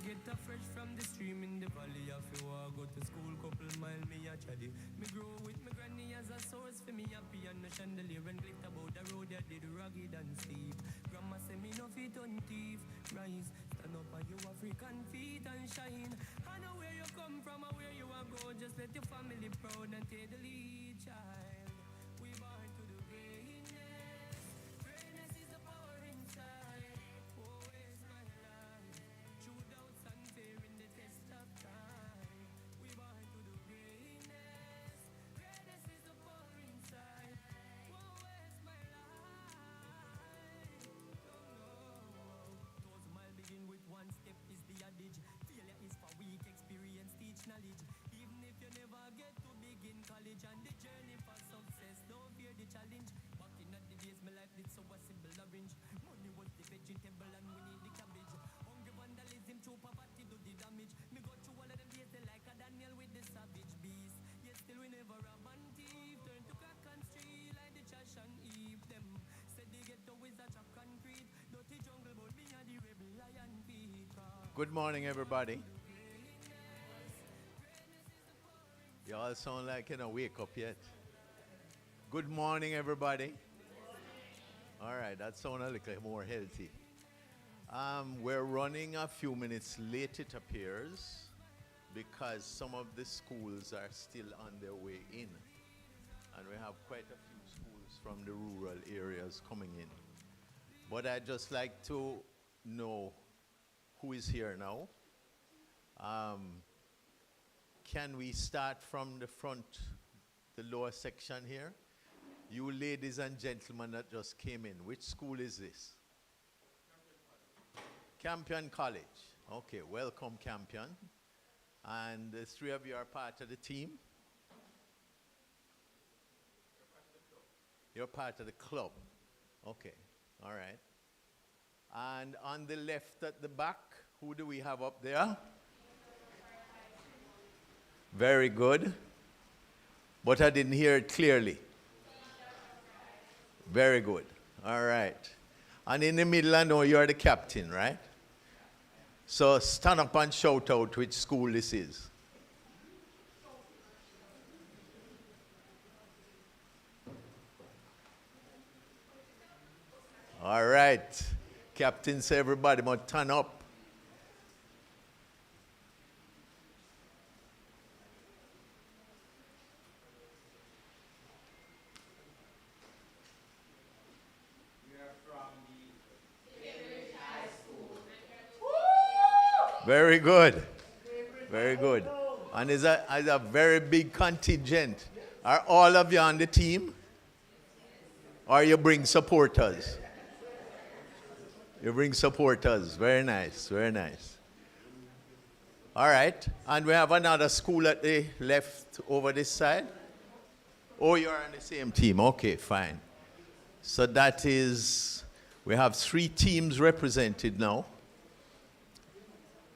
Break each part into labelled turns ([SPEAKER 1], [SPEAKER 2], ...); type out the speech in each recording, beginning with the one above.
[SPEAKER 1] get a fresh from the stream in the valley. AFiWi go to school, couple mile me a chatty. Me grow with me granny as a source for me happy and no chandelier and glitter about the road that did rugged and steep. Grandma say me no fit on thief. Rise, stand up on your African feet and shine. I know where you come from and where you are go. Just let your family proud and take the lead, child. We born to do greatness. Greatness is the power inside. Oh, where's my life? True doubts and fear in the test of time. We born to do greatness. Greatness is the power inside. Oh, where's my life? Don't know. Those mile begin with one step is the adage. Failure is for weak, experience teach knowledge. Even if you never get to begin college and the journey for success, don't fear the challenge. Back in the days, my life did so a simple arrange. Money was the vegetable and we need the cabbage. Hungry vandalism through poverty do the damage. Me go through all of them days they like a Daniel with the savage beast. Yet still we never rob and thief. Turn to crack and steal like the trash and heap them. Said they get to is a chalk concrete. Dirty jungle but me and the rebel lion feet.
[SPEAKER 2] Good morning, everybody. You all sound like you don't wake up yet. Good morning, everybody. All right, that sounds a little more healthy. We're running a few minutes late, it appears, because some of the schools are still on their way in. And we have quite a few schools from the rural areas coming in. But I'd just like to know who is here now. Can we start from the front, the lower section here? You ladies and gentlemen that just came in, which school is this? Campion College. Okay, welcome Campion. And the three of you are part of the team? You're part of the club. Okay, all right. And on the left at the back, who do we have up there? Very good. But I didn't hear it clearly. Very good. All right. And in the middle, I know you're the captain, right? So stand up and shout out which school this is. All right. Captains, everybody must turn up. Very good. Very good. And it's a very big contingent. Are all of you on the team? Or you bring supporters? You bring supporters. Very nice. Very nice. All right. And we have another school at the left over this side. Oh, you're on the same team. Okay, fine. So that is, we have 3 teams represented now.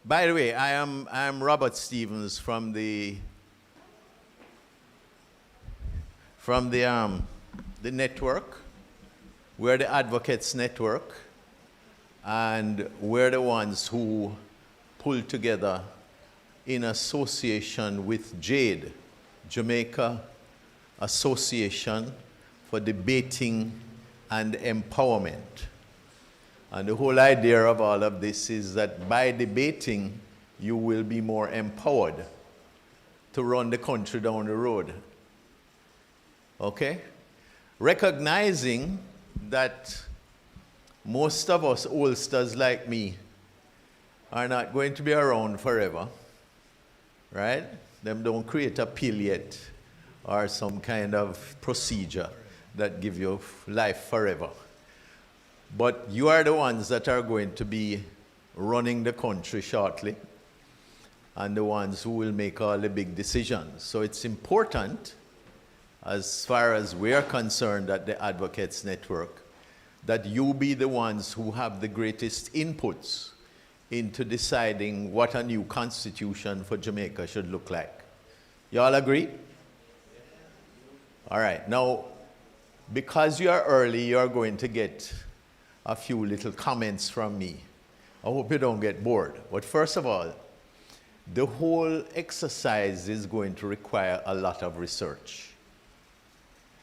[SPEAKER 2] By the way, I am Robert Stevens from the network. We're the Advocates Network, and we're the ones who pull together in association with JADE, Jamaica Association for Debating and Empowerment. And the whole idea of all of this is that by debating, you will be more empowered to run the country down the road. Okay? Recognizing that most of us oldsters like me are not going to be around forever, right? Them don't create a pill yet or some kind of procedure that give you life forever. But you are the ones that are going to be running the country shortly and the ones who will make all the big decisions. So it's important, as far as we are concerned at the Advocates Network, that you be the ones who have the greatest inputs into deciding what a new constitution for Jamaica should look like. You all agree? All right. Now, because you are early, you are going to get a few little comments from me. I hope you don't get bored. But first of all, the whole exercise is going to require a lot of research.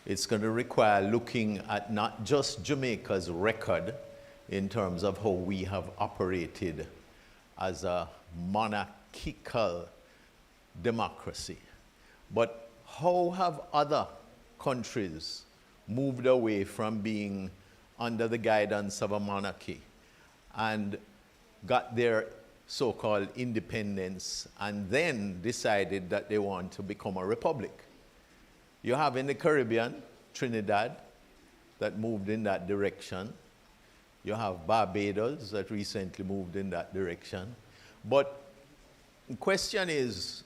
[SPEAKER 2] It's going to require looking at not just Jamaica's record in terms of how we have operated as a monarchical democracy, but how have other countries moved away from being under the guidance of a monarchy and got their so-called independence and then decided that they want to become a republic. You have in the Caribbean, Trinidad, that moved in that direction. You have Barbados that recently moved in that direction. But the question is,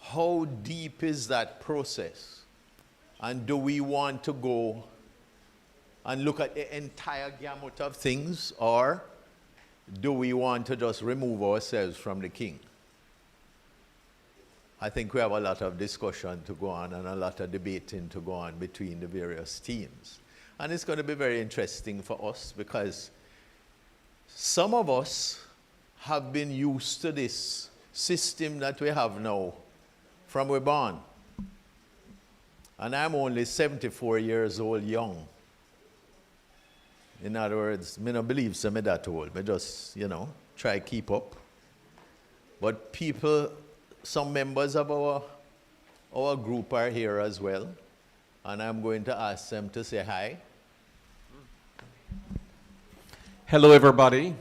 [SPEAKER 2] how deep is that process? And do we want to go and look at the entire gamut of things, or do we want to just remove ourselves from the king? I think we have a lot of discussion to go on and a lot of debating to go on between the various teams. And it's going to be very interesting for us because some of us have been used to this system that we have now from we're born. And I'm only 74 years old young. In other words, I don't believe I'm that old. I just, try to keep up. But people, some members of our group are here as well. And I'm going to ask them to say hi.
[SPEAKER 3] Hello, everybody.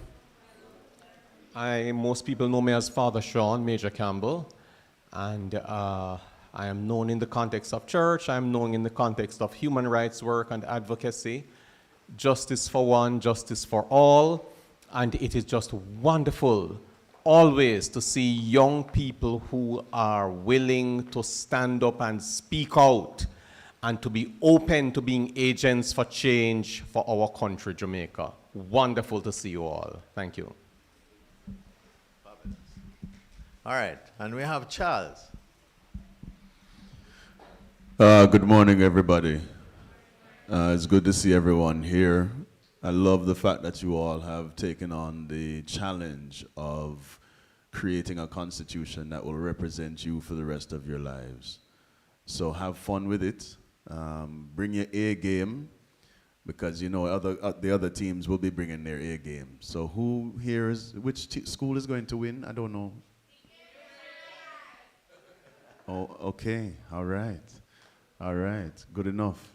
[SPEAKER 3] Most people know me as Father Sean, Major Campbell. And I am known in the context of church. I am known in the context of human rights work and advocacy. Justice for one, justice for all. And it is just wonderful always to see young people who are willing to stand up and speak out and to be open to being agents for change for our country, Jamaica. Wonderful to see you all. Thank you.
[SPEAKER 2] Fabulous. All right, and we have Charles.
[SPEAKER 4] Good morning, everybody. It's good to see everyone here. I love the fact that you all have taken on the challenge of creating a constitution that will represent you for the rest of your lives. So have fun with it. Bring your A game, because the other teams will be bringing their A game. So which school is going to win? I don't know. Oh, okay, all right, good enough.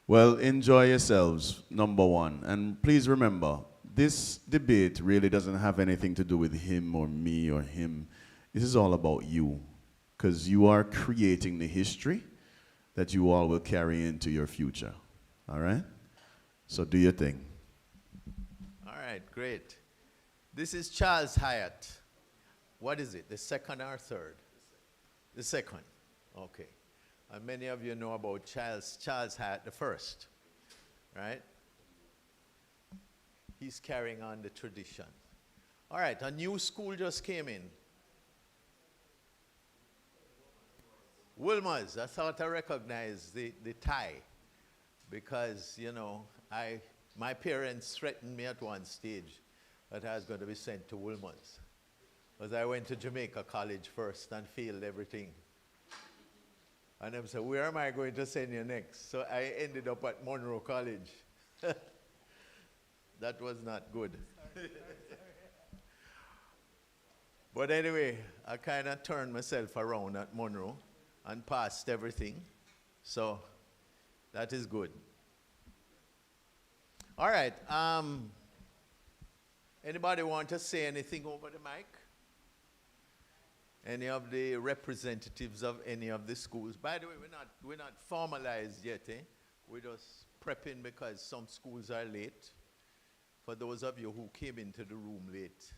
[SPEAKER 4] Well, enjoy yourselves, number one. And please remember, this debate really doesn't have anything to do with him or me or him. This is all about you, because you are creating the history that you all will carry into your future, all right? So do your thing.
[SPEAKER 2] All right, great. This is Charles Hyatt. What is it, the second or third? The second, okay. And many of you know about Charles Hyatt the first, right? He's carrying on the tradition. All right, a new school just came in. Wilma's, I thought I recognized the tie because, my parents threatened me at one stage that I was going to be sent to Wilma's. Because I went to Jamaica College first and failed everything. And they said, where am I going to send you next? So I ended up at Monroe College. That was not good. But anyway, I kind of turned myself around at Monroe and passed everything. So that is good. All right. Anybody want to say anything over the mic? Any of the representatives of any of the schools? By the way, we're not formalized yet. We're just prepping because some schools are late. For those of you who came into the room late,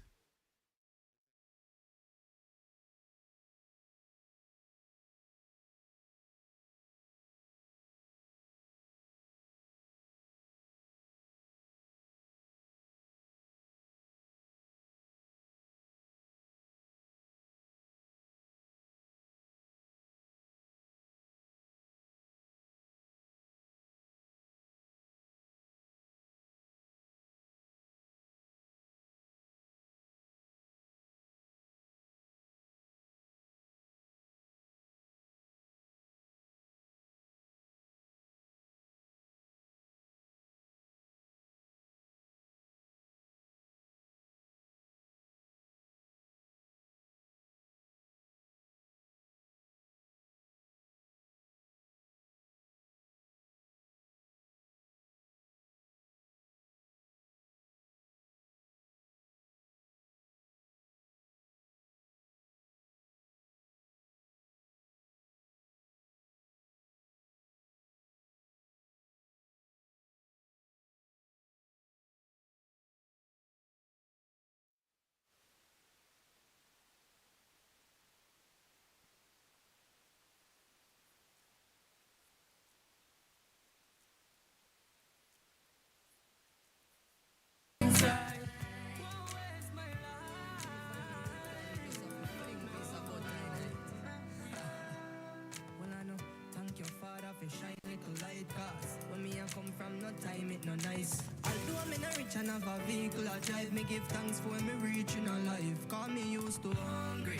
[SPEAKER 1] fi shine little light. Cause when me a come from no time it no nice. Although me no rich and have a vehicle I drive, me give thanks for when me reach in a life. Cause me used to hungry,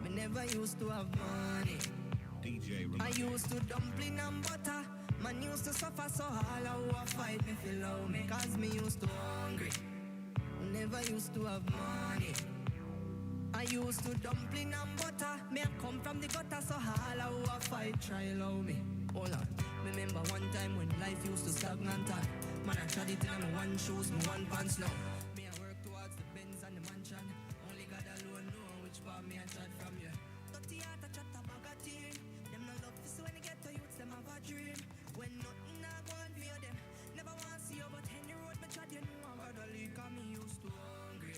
[SPEAKER 1] me never used to have money. I used to dumpling and butter. Man used to suffer so all who a fight me feel low me. Cause me used to hungry, never used to have money. I used to dumpling and butter. Me a come from the gutter so all who a fight try allow me. Hold on, remember one time when life used to stagnant and man I tried it in my one shoes, my one pants now. Me I work towards the Benz and the mansion. Only God alone know which part me I tried from you. Dirty heart I chat a bag of teen. Them no love this when they get to youths, them have a dream. When nothing I go on for them, never want to see you, but any road me chat, you know I'm rather leak. Cause me used to hungry,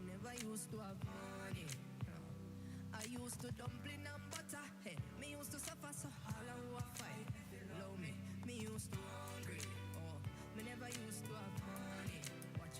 [SPEAKER 1] never used to have money. I used to dumpling and butter. Hey, me used to suffer so all who a fight below me. Me used to hungry, oh, me never used to have money. Watch,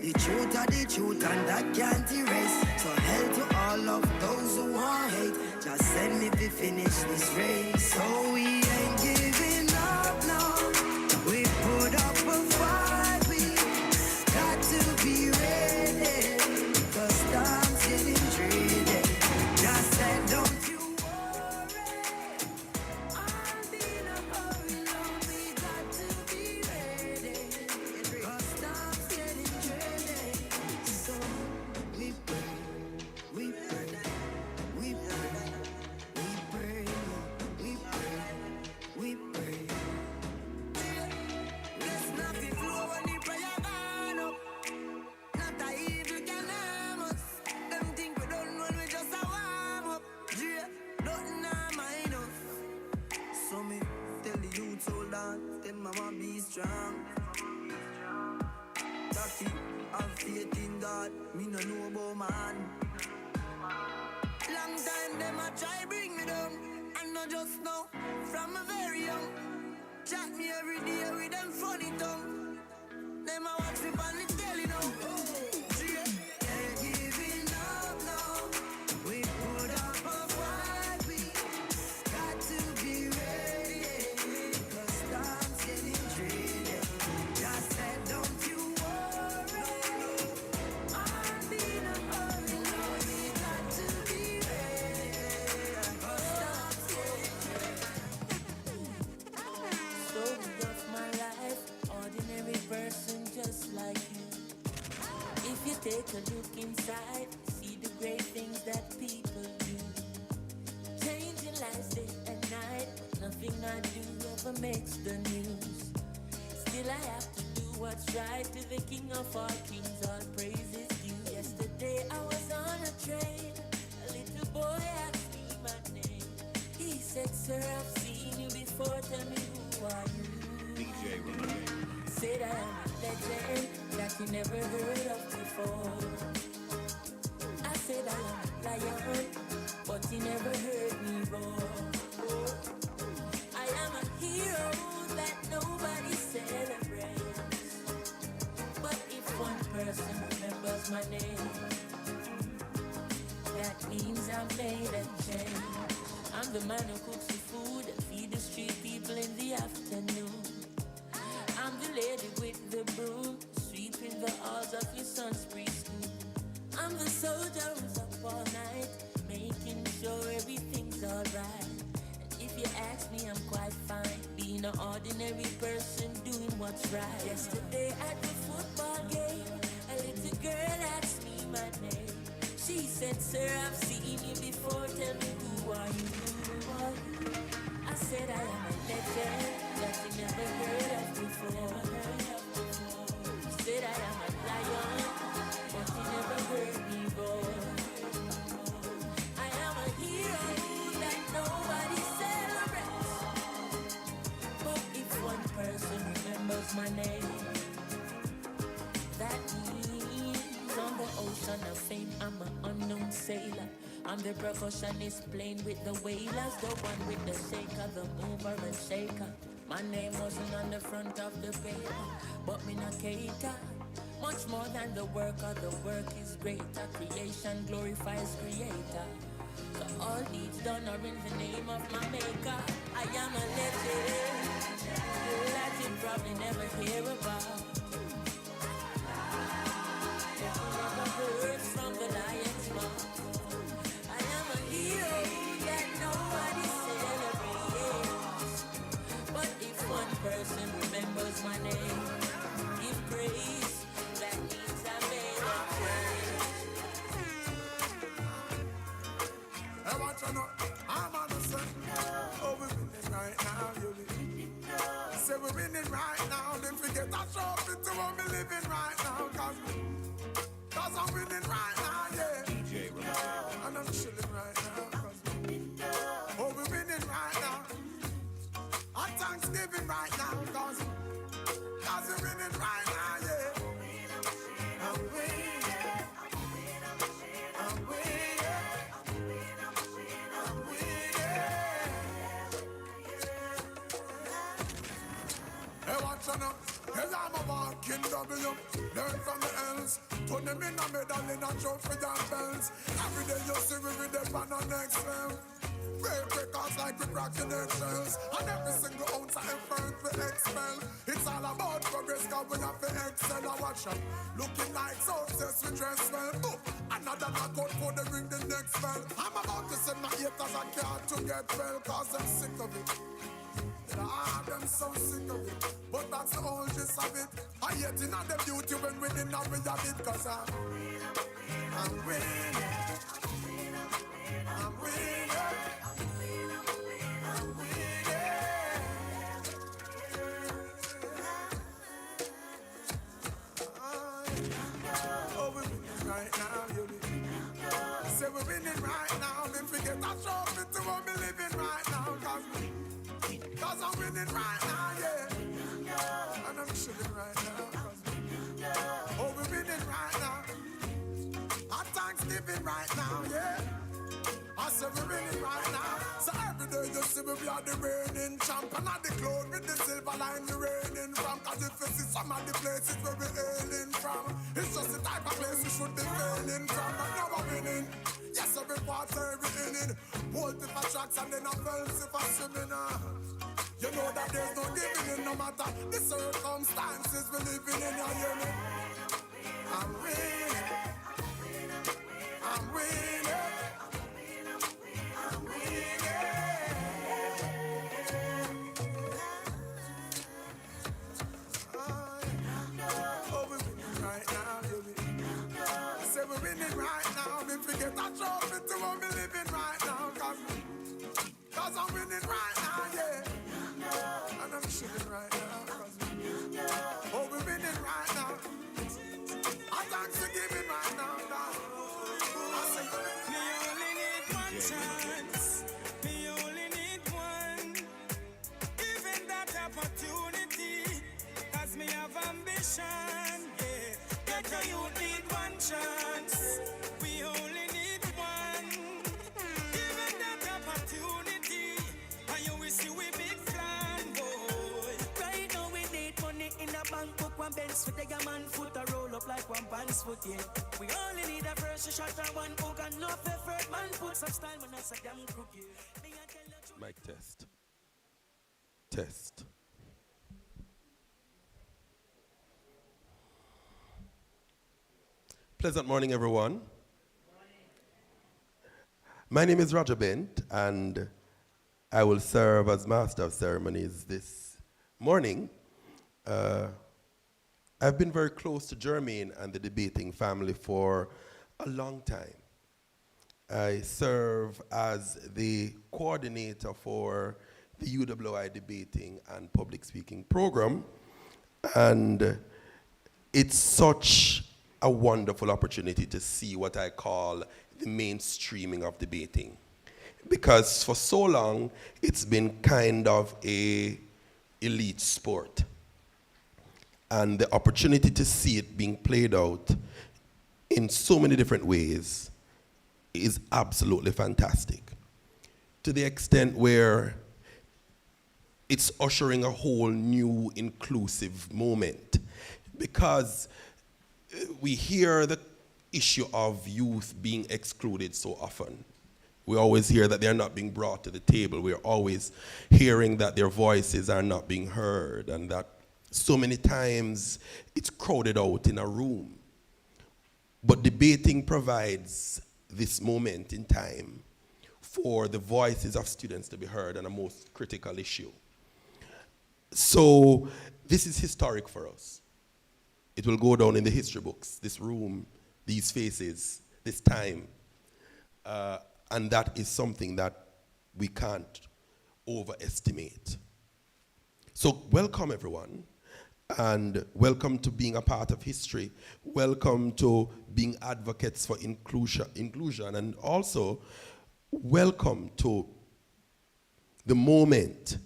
[SPEAKER 1] The truth are the truth and that can't erase. So hell to all of those who want hate. Just send me to finish this race. So we ain't giving up now. We put up a fight. We got to be ready. The storm's getting dreary. Just said don't you worry. I'll be in a hurry. Lord, we got to be ready. The storm's getting dreary. So we pray, we pray, we pray, we pray, we pray, we pray. Let's not be flow when the prayer gone up. Not a evil can harm us. Them think we don't know we just a warm up. Yeah, nothing I mind us. So me tell the youth hold on, tell mama be strong. Daddy, have faith in God, me no know about man. Long time them a try bring me down, and not just now, from a very young. Chat me every day with them funny tongue. Them a watch me on the telly now. Ain't giving up now. We put up a fight. We got to be ready. The storm's getting dreary. Just said don't you worry. I'll be in a hurry. Lord, we got to be ready. The storm's getting story of my life, ordinary person just like you. If you take a look inside, see the great things that people do. Changing lives day and night, nothing I do ever makes the news. Still I have to do what's right to the King of all kings, all praises due. Yesterday I was on a train, a little boy asked me my name. He said, sir, I've seen you before, tell me who are you? Said I am a legend that you never heard of before. I said I am a lion, but you never heard me roar. I am a hero that nobody celebrates. But if one person remembers my name, that means I've made a change. I'm the man who cooks the food and feed the street people in the afternoon. I'm the lady with the broom, sweeping the halls of your son's preschool. I'm the soldier who's up all night, making sure everything's alright. And if you ask me, I'm quite fine, being an ordinary person doing what's right. Yesterday at the football game, a little girl asked me my name. She said, sir, I've seen you before, tell me who are you? I said I am a legend that you never heard of before. Said I am a lion, but you never heard me roar. I am a hero that nobody celebrates. But if one person remembers my name, that means on the ocean of fame I'm an unknown sailor. I'm the percussionist playing with the wailers, the one with the shaker, the mover and shaker. My name wasn't on the front of the paper, but me not cater. Much more than the worker is greater. Creation glorifies creator. So all deeds done are in the name of my maker. I am a legend that you probably never hear about. Never heard from the lion's mouth. That nobody celebrates. But if one person remembers my name, give praise, that means I made a change.
[SPEAKER 5] I want to know, I'm on the sun. Oh, we're winning right now, you winning. Say we're winning right now, then forget that show into what we're living right now. Cause I'm winning right now, yeah. And I'm chilling right now. Oh, we're winning right now. On Thanksgiving right now, cause we're winning right now, yeah. I'm winning, I'm winning, I'm winning. Hey, watch out now. Hell, I'm a walking W. Learn from the L's. Turn them in a medal in a trophy and bells. Every day you see me with them on the next level. Break records like we cracking eggshells. And every single ounce of effort we expel. It's all about progress, cause we have to excel. I watch them looking like success, we dress well. Oh, another knockout for the ring, the next bell. I'm about to send my haters a card to get well, cause I'm sick of it. I'm so sick of it. But that's the whole gist of it. I hate in the beauty when we didn't have it, cause I'm winning. I'm winning. Oh, we're winning right now, you say we're winning right now. Then forget that trophy to what we're living right now. Cause I'm winning right now, yeah. And I'm chilling right now. Oh, we're winning right now. Our Thanksgiving right now, yeah. I said we're winning right now. So every day you see me, we are the reigning champ. And at the cloud with the silver line, we're reigning from. Cause if you see some of the places where we're hailing from, it's just the type of place we should be failing from. But now we're winning. Yes, every quarter, every inning. Bolt if I tracks and then I felt if I swimming. You know that there's no giving in, no matter the circumstances we're living in. You hear me? I'm winning. I'm winning. I'm winning. Oh, we're winning right now, baby. I say we're winning right now. We forget that trophy to what we're living right now. Cause I'm winning right now, yeah. And I'm chilling right now. Oh, we're winning right now. I'm Thanksgiving right now, God. I say,
[SPEAKER 1] Me only need one chance. Me only need one. Given that opportunity, cause me have ambition, yeah. Get a youth need one chance. We only need one. Given that opportunity, and you will see we big plan, boy. Right now we need money in a bank book, one Benz for the man foot, a roll up like one pants foot, yeah. We only need a fresh shot and one hook and no effort, man put some style when I say damn crooked. Me I tell you.
[SPEAKER 6] Mic test. Test. Pleasant morning, everyone. My name is Roger Bent, and I will serve as Master of Ceremonies this morning. I've been very close to Jermaine and the debating family for a long time. I serve as the coordinator for the UWI debating and public speaking program, and it's such a wonderful opportunity to see what I call the mainstreaming of debating, because for so long it's been kind of a elite sport, and the opportunity to see it being played out in so many different ways is absolutely fantastic, to the extent where it's ushering a whole new inclusive moment, because we hear the issue of youth being excluded so often. We always hear that they're not being brought to the table. We're always hearing that their voices are not being heard, and that so many times it's crowded out in a room. But debating provides this moment in time for the voices of students to be heard on a most critical issue. So this is historic for us. It will go down in the history books, this room, these faces, this time. And that is something that we can't overestimate. So welcome, everyone, and welcome to being a part of history. Welcome to being advocates for inclusion, and also welcome to the moment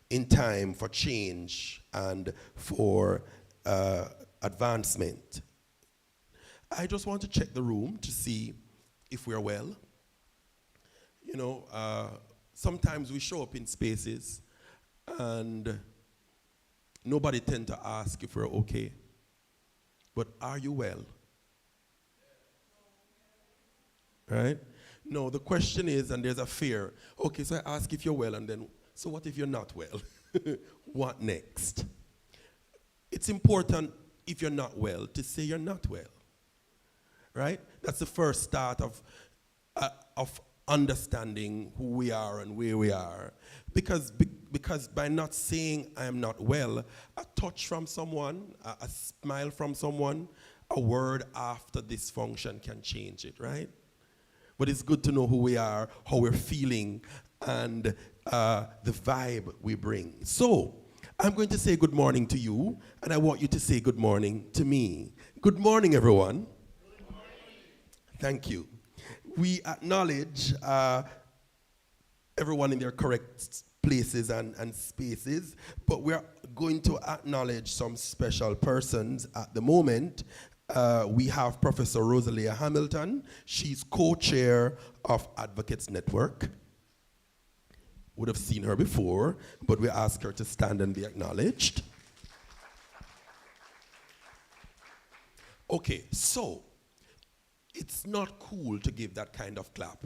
[SPEAKER 6] in time for change and for advancement. I just want to check the room to see if we're well. You know, sometimes we show up in spaces and nobody tend to ask if we're okay. But are you well? Right? No, the question is, and there's a fear. Okay, so I ask if you're well, and then, so what if you're not well? What next? It's important, if you're not well, to say you're not well. Right? That's the first start of understanding who we are and where we are. Because by not saying I am not well, a touch from someone, a smile from someone, a word after dysfunction can change it, right? But it's good to know who we are, how we're feeling, and the vibe we bring. So, I'm going to say good morning to you, and I want you to say good morning to me. Good morning, everyone. Good morning. Thank you. We acknowledge everyone in their correct places and spaces, but we're going to acknowledge some special persons at the moment. We have Professor Rosalia Hamilton. She's co-chair of Advocates Network. Would have seen her before, but we ask her to stand and be acknowledged. Okay, so it's not cool to give that kind of clap.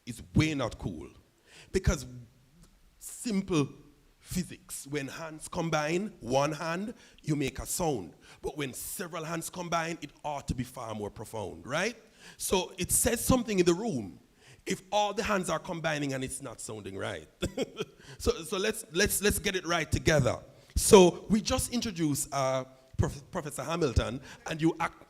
[SPEAKER 6] It's way not cool. Because simple physics, when hands combine, one hand, you make a sound. But when several hands combine, it ought to be far more profound, right? So it says something in the room if all the hands are combining and it's not sounding right. so let's get it right together. So we just introduced Professor Hamilton, and you act.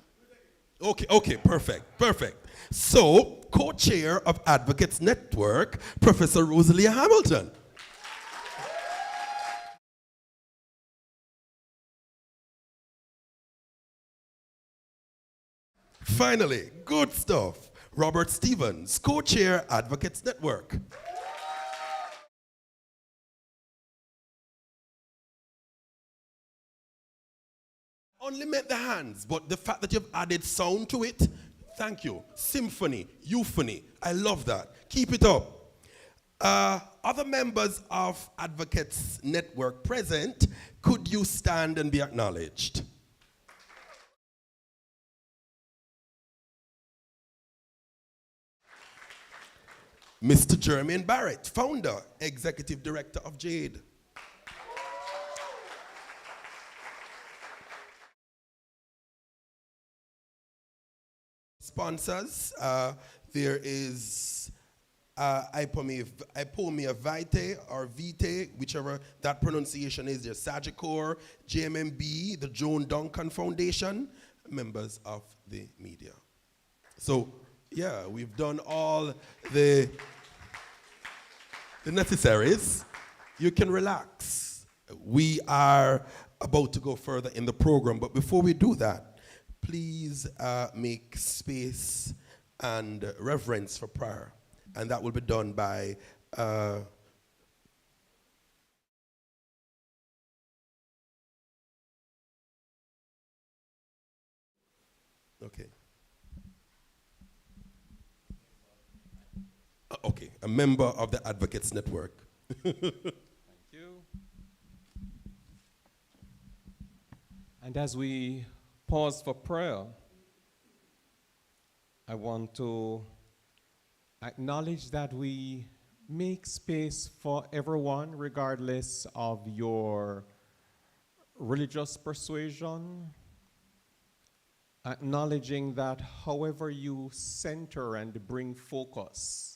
[SPEAKER 6] Okay, perfect. So, co-chair of Advocates Network, Professor Rosalia Hamilton. Finally, good stuff. Robert Stevens, co-chair, Advocates Network. Only meant the hands, but the fact that you've added sound to it, thank you. Symphony, euphony, I love that. Keep it up. Other members of Advocates Network present, could you stand and be acknowledged? Mr. Jermaine Barrett, founder, executive director of Jade. Sponsors, there is Ipomia Vitae or Vitae, whichever that pronunciation is. There's Sagicor, JMMB, the Joan Duncan Foundation, members of the media. So, yeah, we've done all the necessaries. You can relax. We are about to go further in the program, but before we do that, please make space and reverence for prayer. And that will be done by a member of the Advocates Network.
[SPEAKER 3] Thank you. And as we pause for prayer, I want to acknowledge that we make space for everyone, regardless of your religious persuasion, acknowledging that however you center and bring focus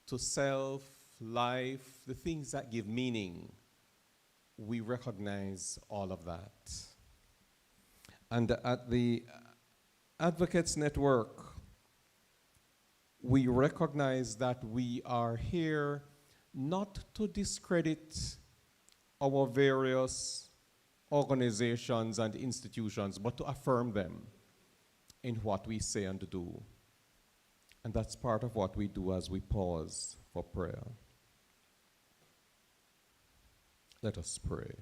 [SPEAKER 3] to self, life, the things that give meaning, we recognize all of that. And at the Advocates Network, we recognize that we are here not to discredit our various organizations and institutions, but to affirm them in what we say and do. And that's part of what we do as we pause for prayer. Let us pray.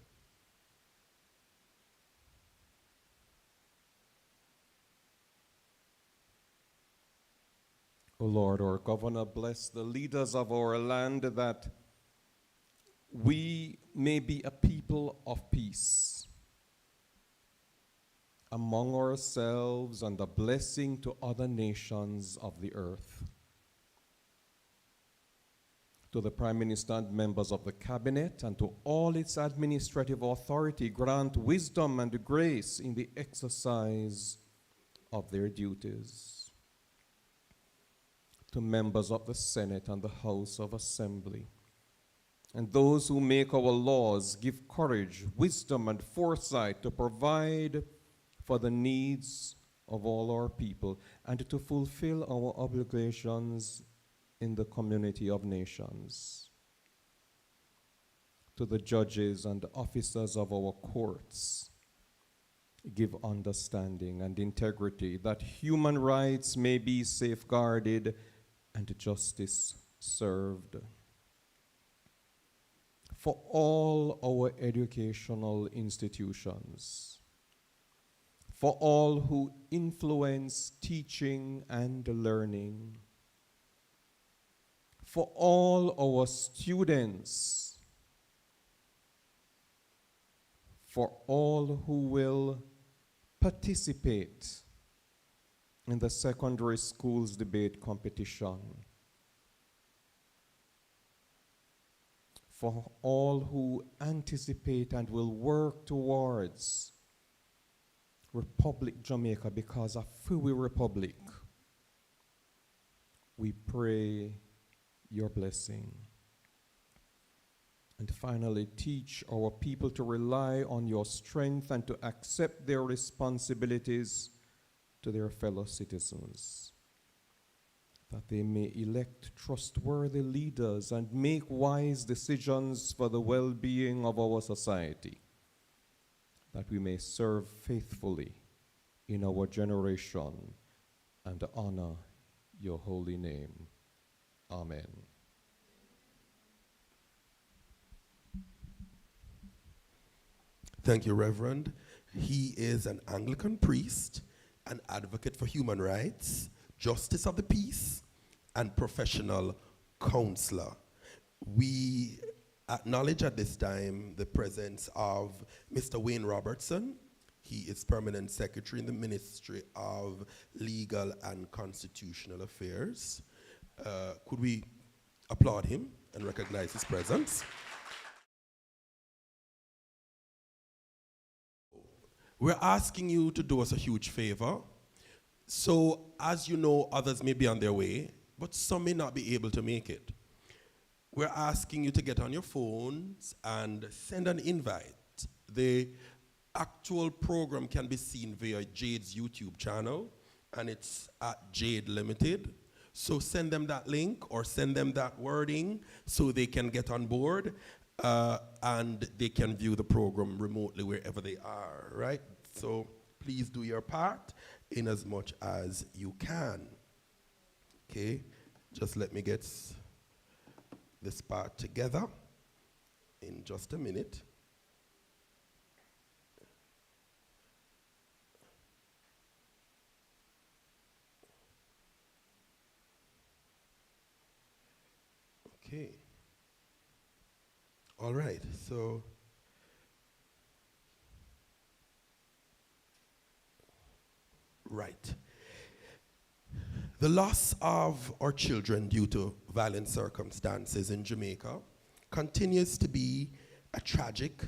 [SPEAKER 3] O Lord, our governor, bless the leaders of our land, that we may be a people people of peace among ourselves and a blessing to other nations of the earth. To the Prime Minister and members of the Cabinet and to all its administrative authority, grant wisdom and grace in the exercise of their duties. To members of the Senate and the House of Assembly, and those who make our laws, give courage, wisdom, and foresight to provide for the needs of all our people and to fulfill our obligations in the community of nations. To the judges and officers of our courts, give understanding and integrity that human rights may be safeguarded and justice served. For all our educational institutions, for all who influence teaching and learning, for all our students, for all who will participate in the secondary schools debate competition, for all who anticipate and will work towards Republic Jamaica because of AFiWi Republic, we pray your blessing. And finally, teach our people to rely on your strength and to accept their responsibilities to their fellow citizens, that they may elect trustworthy leaders and make wise decisions for the well-being of our society, that we may serve faithfully in our generation and honor your holy name. Amen.
[SPEAKER 6] Thank you, Reverend. He is an Anglican priest, an advocate for human rights, justice of the peace, and professional counselor. We acknowledge at this time the presence of Mr. Wayne Robertson. He is Permanent Secretary in the Ministry of Legal and Constitutional Affairs. Could we applaud him and recognize his presence? We're asking you to do us a huge favor. So, as you know, others may be on their way, but some may not be able to make it. We're asking you to get on your phones and send an invite. The actual program can be seen via Jade's YouTube channel, and it's at Jade Limited. So send them that link or send them that wording so they can get on board and they can view the program remotely wherever they are, right? So please do your part in as much as you can. Okay, just let me get this part together in just a minute. Okay. All right, so right. The loss of our children due to violent circumstances in Jamaica continues to be a tragic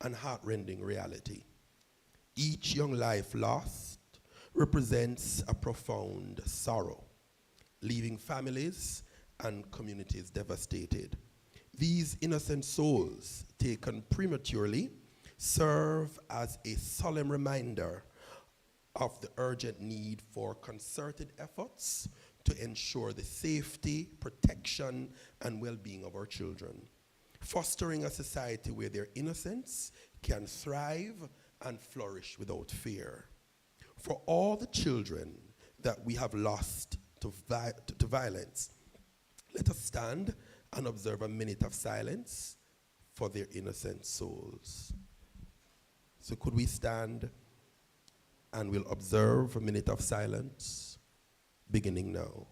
[SPEAKER 6] and heartrending reality. Each young life lost represents a profound sorrow, leaving families and communities devastated. These innocent souls taken prematurely serve as a solemn reminder of the urgent need for concerted efforts to ensure the safety, protection, and well-being of our children, fostering a society where their innocence can thrive and flourish without fear. For all the children that we have lost to violence, let us stand and observe a minute of silence for their innocent souls. So could we stand and we'll observe a minute of silence beginning now.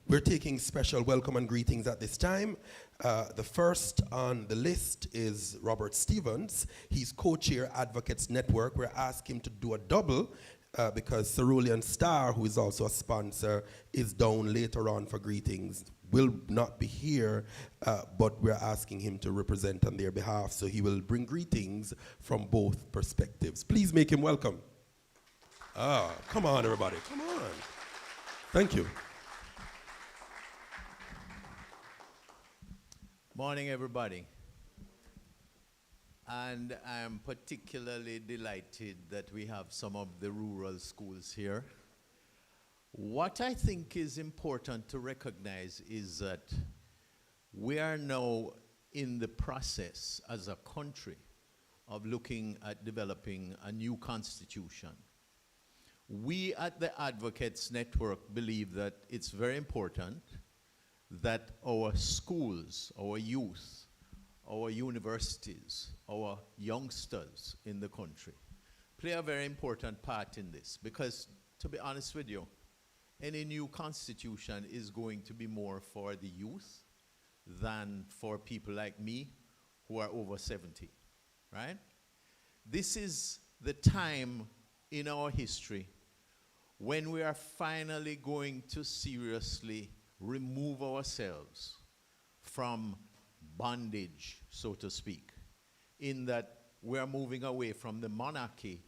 [SPEAKER 6] We're taking special welcome and greetings at this time. The first on the list is Robert Stevens. He's co-chair Advocates Network. We're asking him to do a double because Cerulean Star, who is also a sponsor, is down later on for greetings. Will not be here, but we're asking him to represent on their behalf, so he will bring greetings from both perspectives. Please make him welcome. Come on, everybody, come on. Thank you.
[SPEAKER 2] Morning, everybody. And I'm particularly delighted that we have some of the rural schools here. What I think is important to recognize is that we are now in the process as a country of looking at developing a new constitution. We at the Advocates Network believe that it's very important that our schools, our youth, our universities, our youngsters in the country play a very important part in this, because to be honest with you, any new constitution is going to be more for the youth than for people like me who are over 70, right? This is the time in our history when we are finally going to seriously remove ourselves from bondage, so to speak, in that we are moving away from the monarchy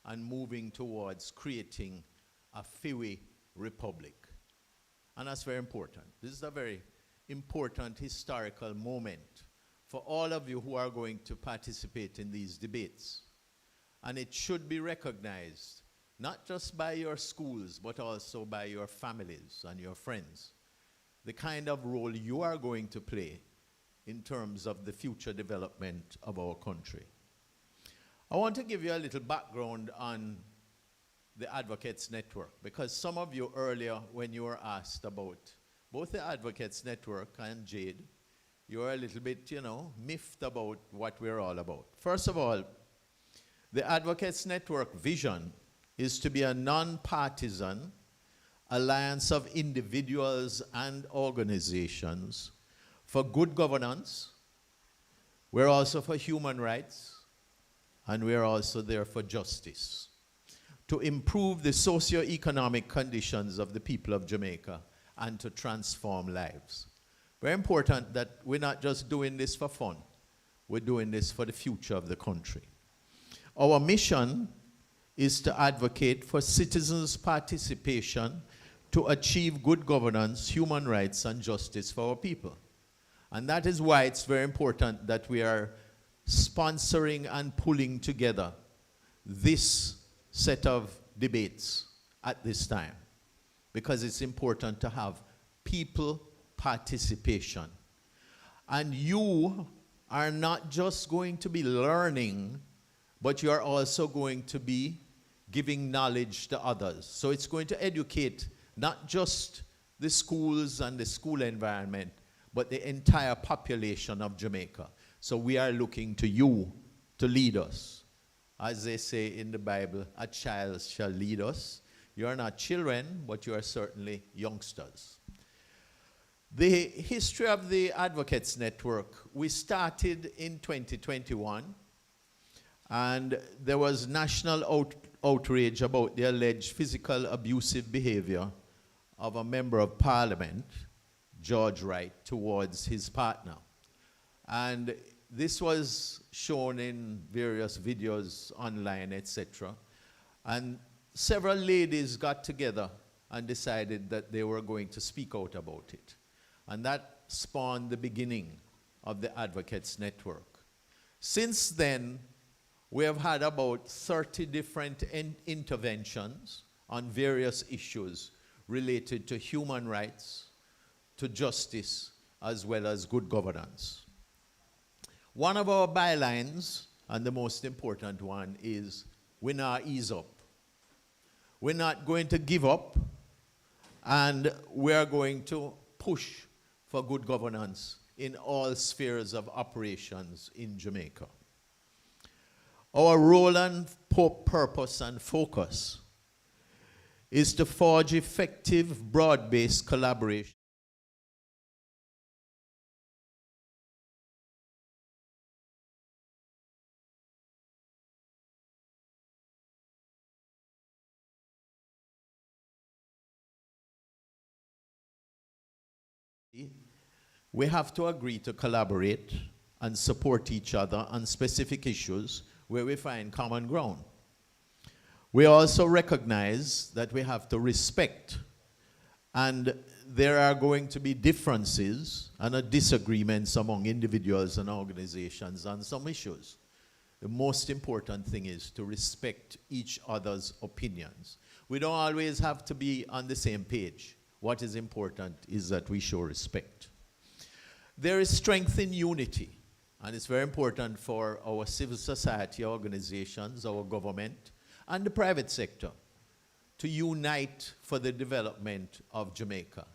[SPEAKER 2] and moving towards creating a AFiWi republic. And that's very important. This is a very important historical moment for all of you who are going to participate in these debates. And it should be recognized, not just by your schools, but also by your families and your friends, the kind of role you are going to play in terms of the future development of our country. I want to give you a little background on the Advocates Network, because some of you earlier, when you were asked about both the Advocates Network and Jade, you were a little bit, miffed about what we're all about. First of all, the Advocates Network vision is to be a non-partisan alliance of individuals and organizations for good governance. We're also for human rights, and we're also there for justice, to improve the socio-economic conditions of the people of Jamaica and to transform lives. Very important that we're not just doing this for fun. We're doing this for the future of the country. Our mission is to advocate for citizens' participation to achieve good governance, human rights, and justice for our people. And that is why it's very important that we are sponsoring and pulling together this set of debates at this time, because it's important to have people participation. And you are not just going to be learning, but you are also going to be giving knowledge to others. So it's going to educate not just the schools and the school environment, but the entire population of Jamaica. So we are looking to you to lead us. As they say in the Bible, a child shall lead us. You are not children, but you are certainly youngsters. The history of the Advocates Network, we started in 2021, and there was national outrage about the alleged physical abusive behavior of a member of Parliament, George Wright, towards his partner. And this was shown in various videos online, etc. And several ladies got together and decided that they were going to speak out about it. And that spawned the beginning of the Advocates Network. Since then, we have had about 30 different interventions on various issues related to human rights, to justice, as well as good governance. One of our bylines, and the most important one, is we not ease up. We're not going to give up, and we are going to push for good governance in all spheres of operations in Jamaica. Our role and purpose and focus is to forge effective, broad-based collaboration we have to agree to collaborate and support each other on specific issues where we find common ground. We also recognize that we have to respect, and there are going to be differences and disagreements among individuals and organizations on some issues. The most important thing is to respect each other's opinions. We don't always have to be on the same page. What is important is that we show respect. There is strength in unity, and it's very important for our civil society organizations, our government, and the private sector to unite for the development of Jamaica.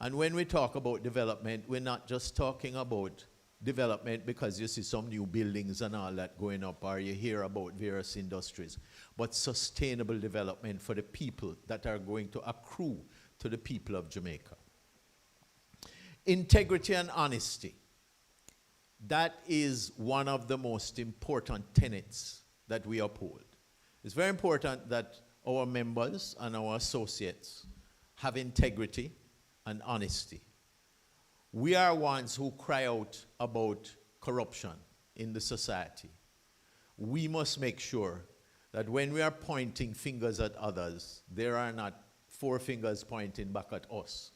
[SPEAKER 2] And when we talk about development, we're not just talking about development because you see some new buildings and all that going up, or you hear about various industries, but sustainable development for the people that are going to accrue to the people of Jamaica. Integrity and honesty. That is one of the most important tenets that we uphold. It's very important that our members and our associates have integrity and honesty. We are ones who cry out about corruption in the society. We must make sure that when we are pointing fingers at others, there are not 4 fingers pointing back at us.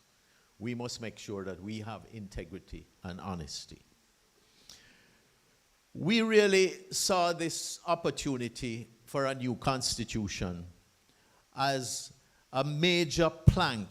[SPEAKER 2] We must make sure that we have integrity and honesty. We really saw this opportunity for a new constitution as a major plank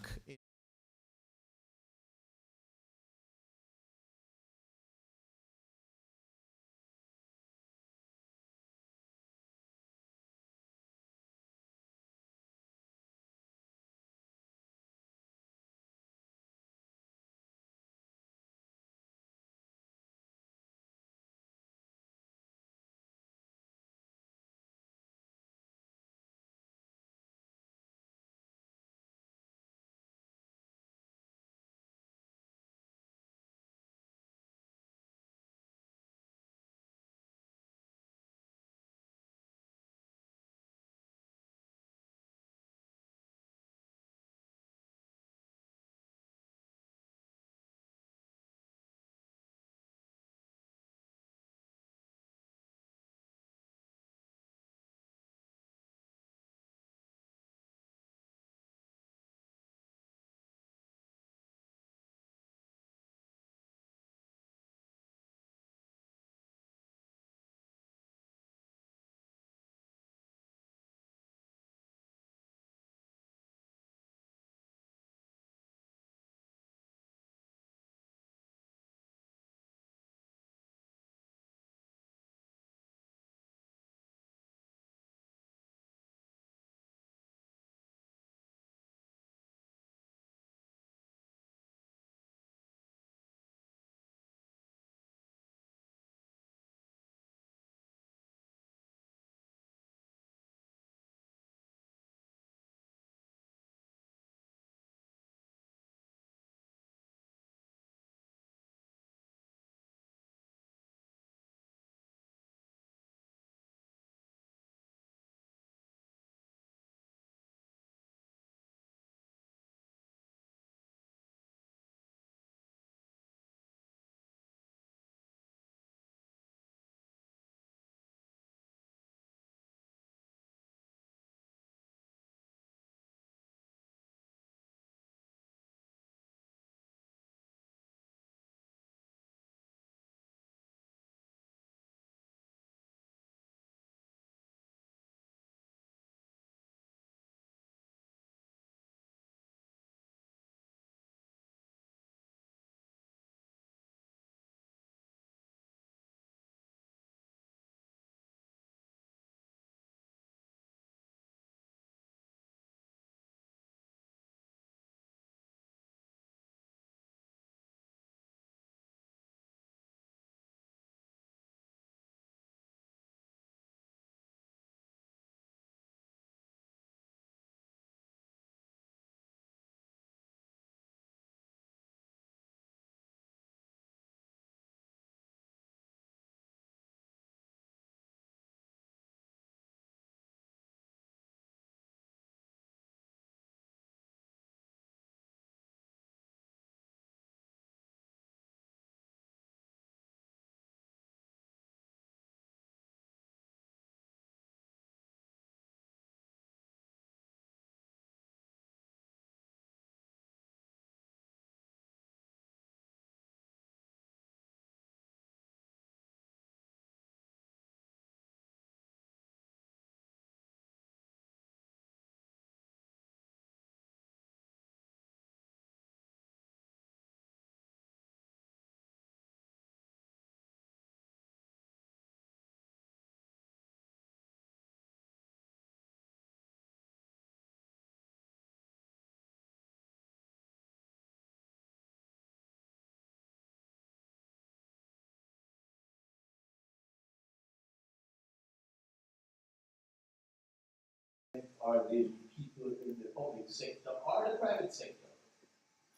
[SPEAKER 2] or the people in the public sector or the private sector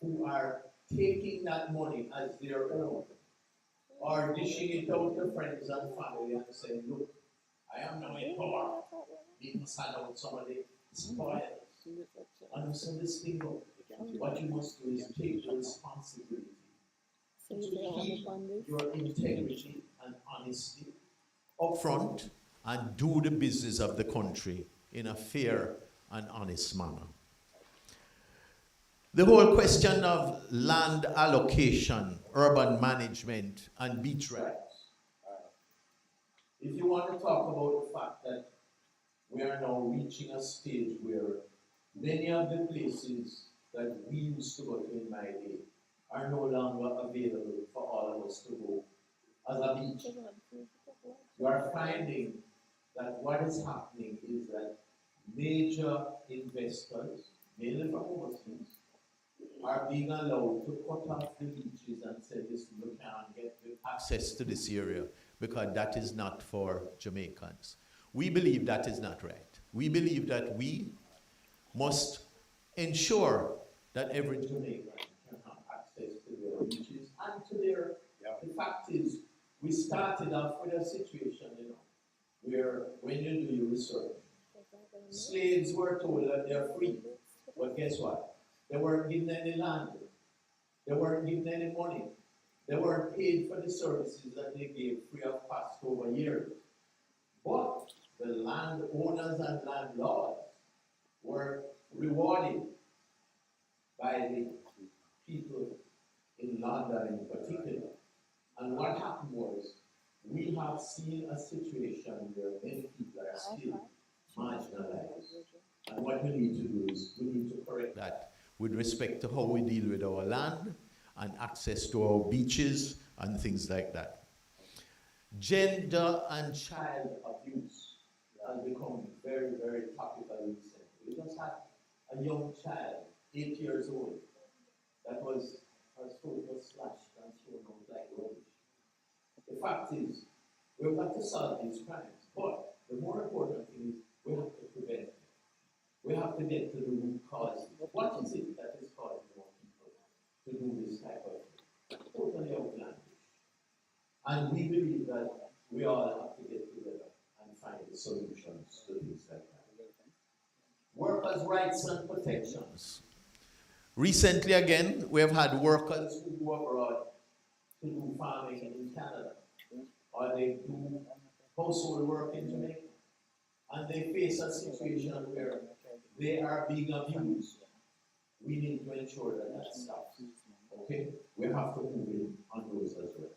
[SPEAKER 2] who are taking that money as their own or dishing it out to friends and family and saying, look, I am now in power. We must hand out some of the spoils. And so this thing, what you must do is take the responsibility to keep your integrity and honesty up front and do the business of the country in a fair and honest manner. The whole question of land allocation, urban management, and beach rights. If you want to talk about the fact that we are now reaching a stage where many of the places that we used to go to in my day are no longer available for all of us to go as a beach. You are finding that what is happening is that major investors, mainly from overseas, are being allowed to cut off the beaches and say, listen, you can't get access to this area because that is not for Jamaicans. We believe that is not right. We believe that we must ensure that every Jamaican can have access to their beaches and to their, the fact is, we started off with a situation, where when you do your research, slaves were told that they're free, but guess what? They weren't given any land. They weren't given any money. They weren't paid for the services that they gave free of cost over years. But the landowners and landlords were rewarded by the people in London in particular. And what happened was, we have seen a situation where many people are still marginalized. And what we need to do is, we need to correct that with respect to how we deal with our land and access to our beaches and things like that. Gender and child abuse has become very, very topical recently. We just had a young child, 8 years old, that was, her throat was slashed and thrown out like rubbish. The fact is, we've got to solve these crimes, but the more important thing is we have to prevent them. We have to get to the root cause. What is it that is causing more people to do this type of thing? Totally outlandish. And we believe that we all have to get together and find the solutions to things like that. Workers' rights and protections. Recently, again, we have had workers who go abroad to do farming in Canada, or they do household work in Jamaica, and they face a situation where they are being abused. We need to ensure that that stops. Okay? We have to move in on those as well.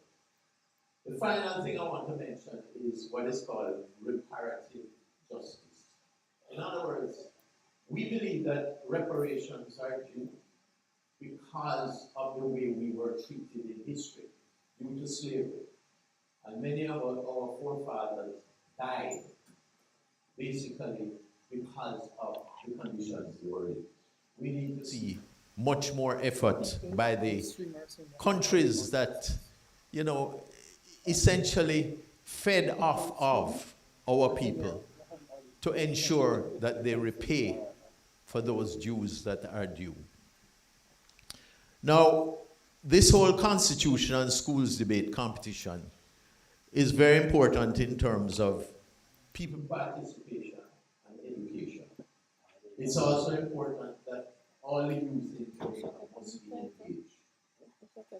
[SPEAKER 2] The final thing I want to mention is what is called reparative justice. In other words, we believe that reparations are due because of the way we were treated in history due to slavery. And many of our forefathers died basically because of the conditions they were in. We need to see much more effort by the countries that, essentially fed off of our people to ensure that they repay for those dues that are due. Now, this whole constitution and schools debate competition is very important in terms of people participation and education. It's also important that all the youth in Jamaica must be engaged.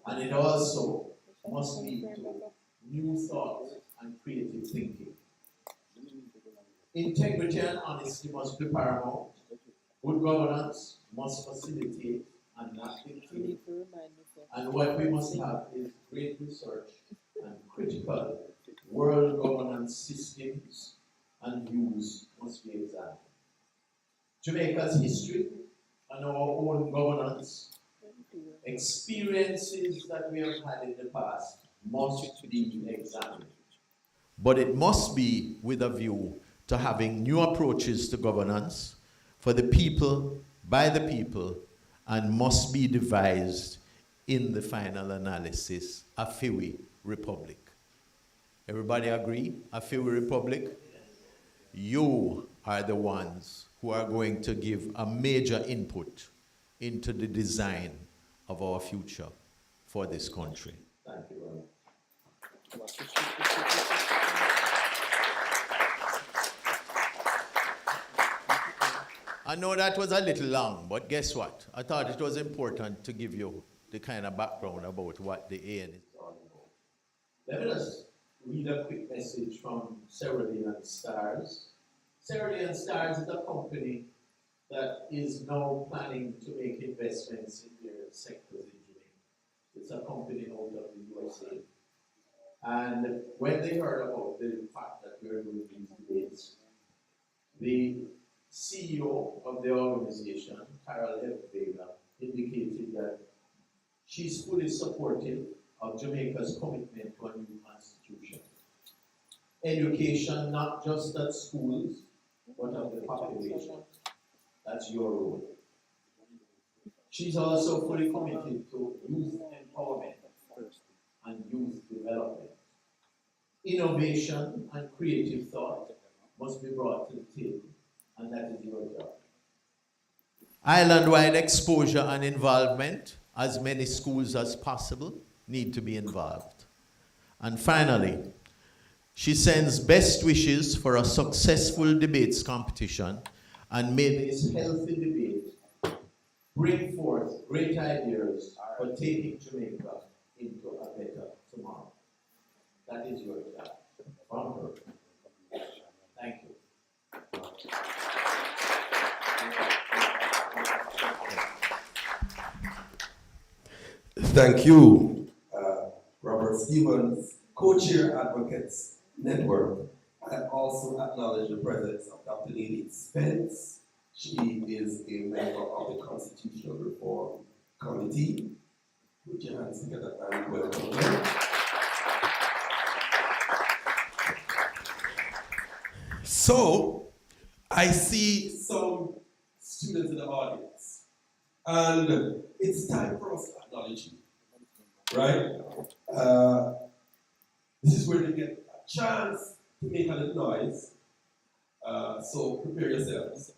[SPEAKER 2] And it also must lead to new thoughts and creative thinking. Integrity and honesty must be paramount. Good governance must facilitate and not dictate. And what we must have is great research and critical world governance systems and views must be examined. Jamaica's history and our own governance experiences that we have had in the past must be examined. But it must be with a view to having new approaches to governance for the people, by the people, and must be devised in the final analysis, AFiWi Republic. Everybody agree? AFiWi Republic? You are the ones who are going to give a major input into the design of our future for this country. Thank you very much. I know that was a little long, but guess what? I thought it was important to give you the kind of background about what the AN is all about. Let me just read a quick message from Cerulean Stars. Cerulean Stars is a company that is now planning to make investments in their sectors in Jamaica. It's a company out of the USA. And when they heard about the fact that we are doing these debates, the CEO of the organization, Carol Vega, indicated that she's fully supportive of Jamaica's commitment to a new constitution. Education, not just at schools, but of the population. That's your role. She's also fully committed to youth empowerment and youth development. Innovation and creative thought must be brought to the table, and that is your job. Island-wide exposure and involvement, as many schools as possible need to be involved. And finally, she sends best wishes for a successful debates competition, and may this healthy debate bring forth great ideas for taking Jamaica into a better tomorrow. That is your job. From her. Thank you.
[SPEAKER 6] Thank you, Robert Stevens, Co-Chair Advocates Network. I also acknowledge the presence of Dr. Nadine Spence. She is a member of the Constitutional Reform Committee. Put your hands together and welcome her. So, I see some students in the audience, and it's time for us to acknowledge you, right? This is where they get a chance to make a little noise, so prepare yourselves.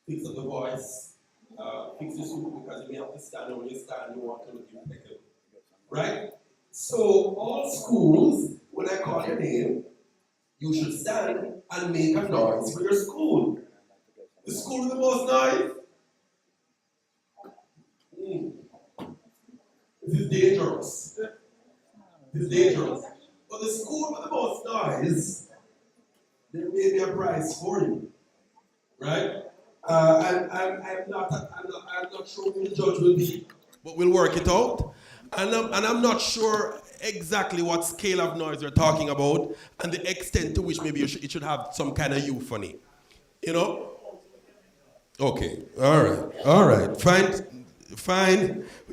[SPEAKER 6] Fix up the voice, fix your suit, because you may have to stand, and when you stand, you want to look impeccable, right? So, all schools, when I call your name, you should stand and make a noise for your school. The school with the most noise? This is dangerous. This is dangerous. But the school with the most noise, there may be a prize for you, right? And I'm not sure who the judge will be, but we'll work it out. And I'm not sure exactly what scale of noise you're talking about and the extent to which maybe it should have some kind of euphony. You know? Okay, all right, fine.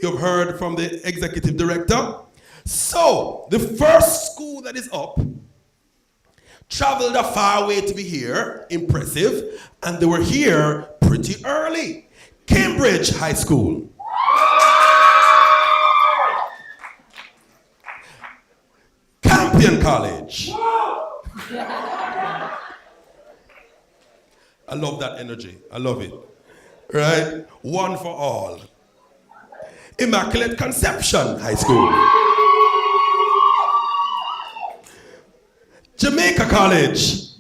[SPEAKER 6] You've heard from the executive director. So, the first school that is up traveled a far way to be here, impressive, and they were here pretty early. Cambridge High School. Campion College. I love that energy. I love it. Right? One for all. Immaculate Conception High School. Jamaica College.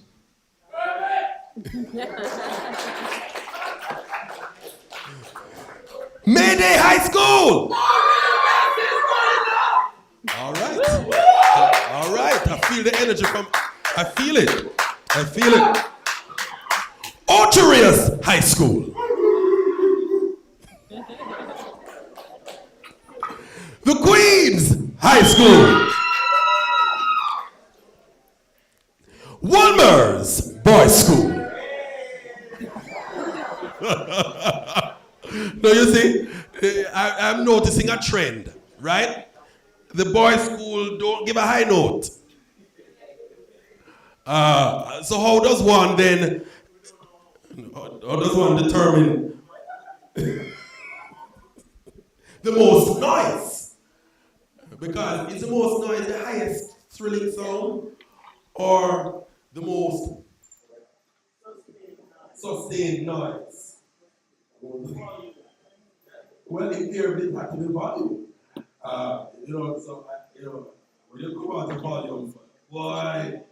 [SPEAKER 6] Mayday High School. All right. I feel the energy I feel it. Orcharius High School. The Queens High School. Wolmer's Boys School. No, you see, I'm noticing a trend, right? The boys' school don't give a high note. So how does one then, how does one determine the most noise? Because is the most noise the highest thrilling sound, or the most sustained noise. Well, if you're a bit happy with volume, when you come out the volume, why,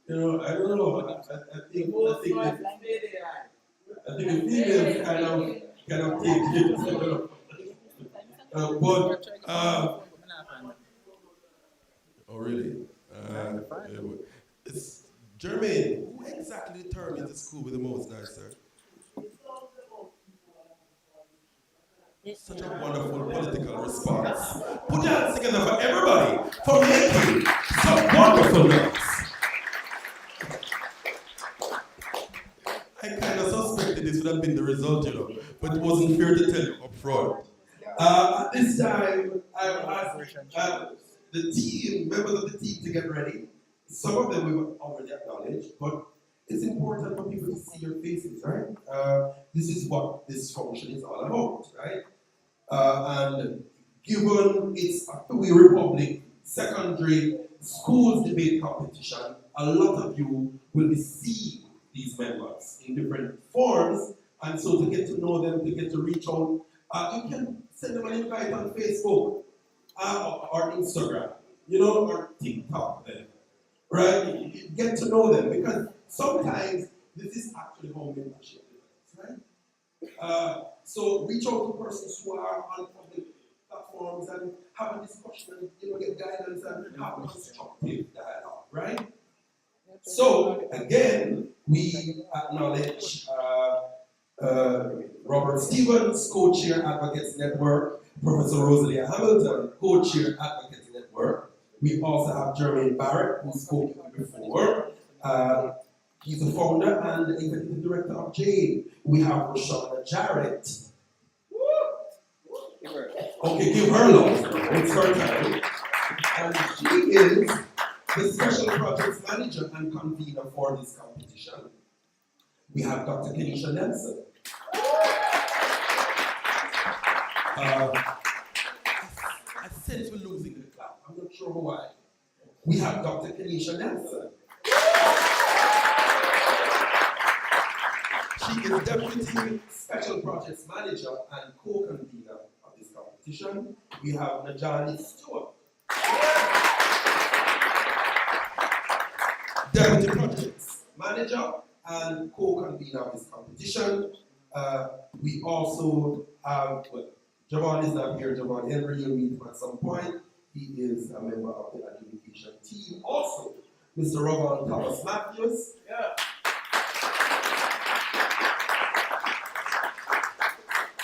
[SPEAKER 6] I don't know, I think the females kind of take it, oh really? It's Jermaine, who exactly determines the school with the most noise, sir? Such a wonderful political response. Put your hands together for everybody for making some wonderful noise. I kind of suspected this would have been the result, but it wasn't fair to tell you up front. At this time, I asked the team, members of the team, to get ready. Some of them we were already acknowledged, but it's important for people to see your faces, right? This is what this function is all about, right? And given it's AFiWi Republic Secondary Schools Debate Competition, a lot of you will be seeing these members in different forms, and so to get to know them, to get to reach out, you can send them an invite on Facebook or Instagram, or TikTok then, right? You get to know them, because sometimes this is actually how mentorship is, right? So reach out to persons who are on public platforms and have a discussion and get guidance and have a constructive dialogue, right? So again, we acknowledge Robert Stevens, co-chair Advocates Network, Professor Rosalia Hamilton, co-chair Advocates Network. We also have Jermaine Barrett, who spoke before. He's the founder and executive director of Jade. We have Roshana Jarrett. Okay, give her love. It's her time. And she is the special projects manager and convener for this competition. We have Dr. Kenisha Nelson. I sense we're losing the clap. I'm not sure why. We have Dr. Kenisha Nelson. She is Deputy Special Projects Manager and co-convener of this competition. We have Najani Stewart. Deputy Projects Manager and co-convener of this competition. We also have, Javon is not here, Javon Henry, you'll meet him at some point. He is a member of the adjudication team. Also, Mr. Robert Thomas Matthews. Yeah.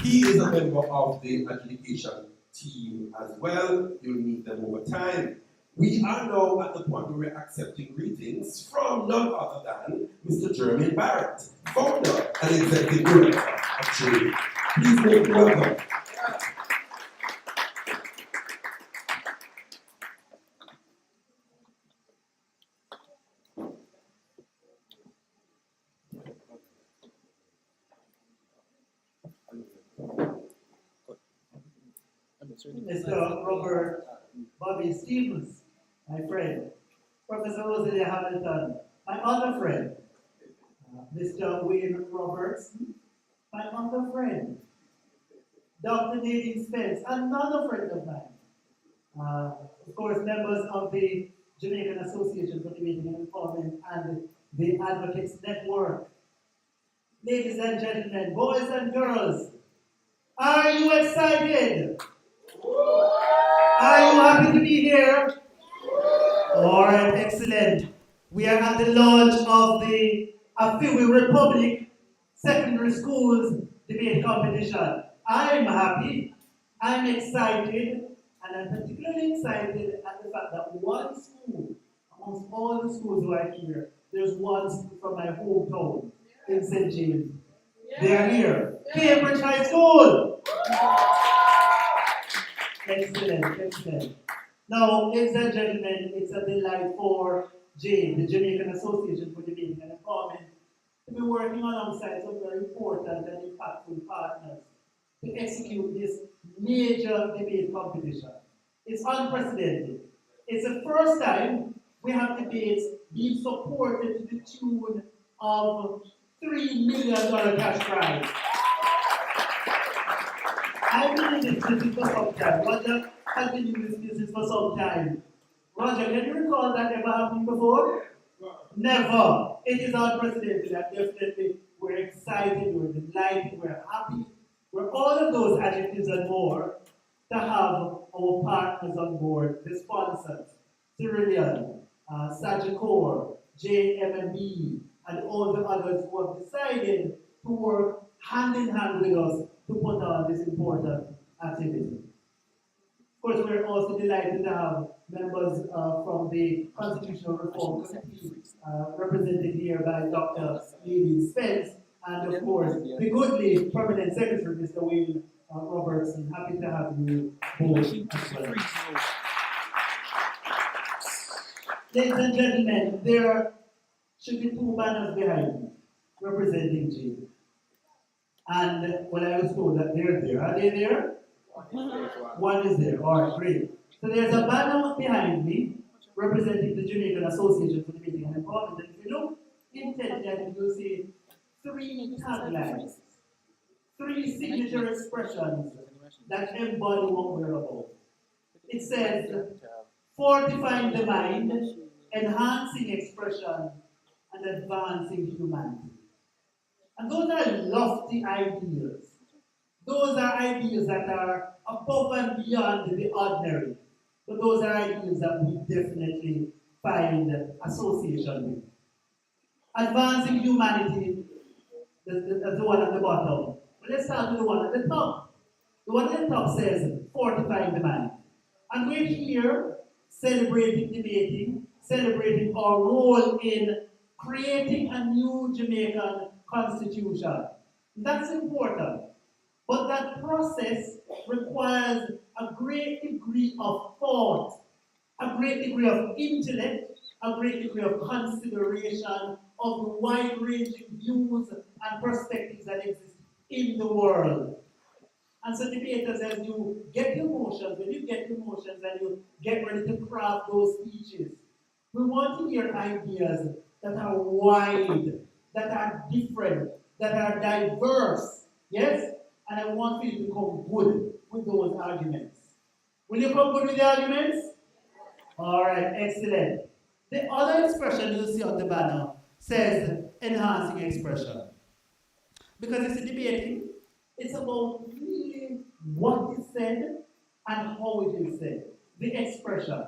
[SPEAKER 6] He is a member of the adjudication team as well. You'll meet them over time. We are now at the point where we're accepting greetings from none other than Mr. Jermaine Barrett, founder and executive director of Jade. Please make him welcome.
[SPEAKER 7] Mr. Robert Bobby Stevens, my friend. Professor Rosalia Hamilton, my other friend. Mr. Wayne Roberts, my other friend. Dr. Nadine Spence, another friend of mine. Of course, members of the Jamaican Association for Debating and Informing and the Advocates Network. Ladies and gentlemen, boys and girls, are you excited? Are you happy to be here? All right, excellent. We are at the launch of the AFiWi Republic Secondary Schools Debate Competition. I'm happy, I'm excited, and I'm particularly excited at the fact that one school, amongst all the schools who are here, there's one school from my hometown in St. James. They are here. Cambridge High School! Excellent, excellent. Now, ladies and gentlemen, it's a delight for Jade, the Jamaican Association for Debating and Informing, to be working alongside some very important and impactful partners to execute this major debate competition. It's unprecedented. It's the first time we have debates being supported to the tune of $3 million cash prize. I've been in this business for some time. Roger has been in this business for some time. Roger, can you recall that ever happened before? Never. It is unprecedented, and definitely we're excited, we're delighted, we're happy, we're all of those adjectives and more to have our partners on board, the sponsors, Cerulean, Sagicor, JMMB, and all the others who have decided to work hand in hand with us to put on this important activity. Of course, we're also delighted to have members from the Constitutional Reform Committee represented here by Dr. Lily Spence, and of course, the goodly Permanent Secretary, Mr. Wayne Robertson. Happy to have you both as well. Ladies and gentlemen, there should be two banners behind me representing G. And when I was told that they're there, are they there? One is there. All right, great. So there's a banner behind me representing the Jamaican Association for the Meeting and Empowerment. And if you look intently, you'll see three taglines, three signature expressions that embody what we're about. It says, fortifying the mind, enhancing expression, and advancing humanity. And those are lofty ideas. Those are ideas that are above and beyond the ordinary. But those are ideas that we definitely find association with. Advancing humanity, that's the one at the bottom. But let's start with the one at the top. The one at the top says, fortifying the mind. And we're here celebrating, debating, celebrating our role in creating a new Jamaican constitution. That's important. But that process requires a great degree of thought, a great degree of intellect, a great degree of consideration of the wide-ranging views and perspectives that exist in the world. And so debaters, as you get your motions, when you get your motions and you get ready to craft those speeches, we want to hear ideas that are wide, that are different, that are diverse, yes? And I want for you to come good with those arguments. Will you come good with the arguments? All right, excellent. The other expression you see on the banner says enhancing expression. Because it's a debating, it's about really what is said and how it is said, the expression.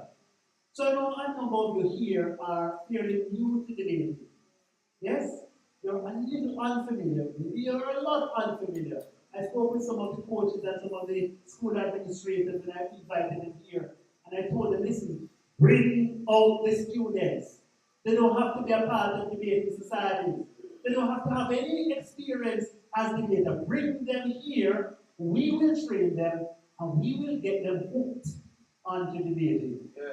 [SPEAKER 7] So I know a number of you here are fairly new to debating. Yes? You're a little unfamiliar. Maybe you're a lot unfamiliar. I spoke with some of the coaches and some of the school administrators, and I invited them here. And I told them, listen, bring out the students. They don't have to be a part of debating societies. They don't have to have any experience as debater. Bring them here, we will train them, and we will get them hooked onto debating. Yeah.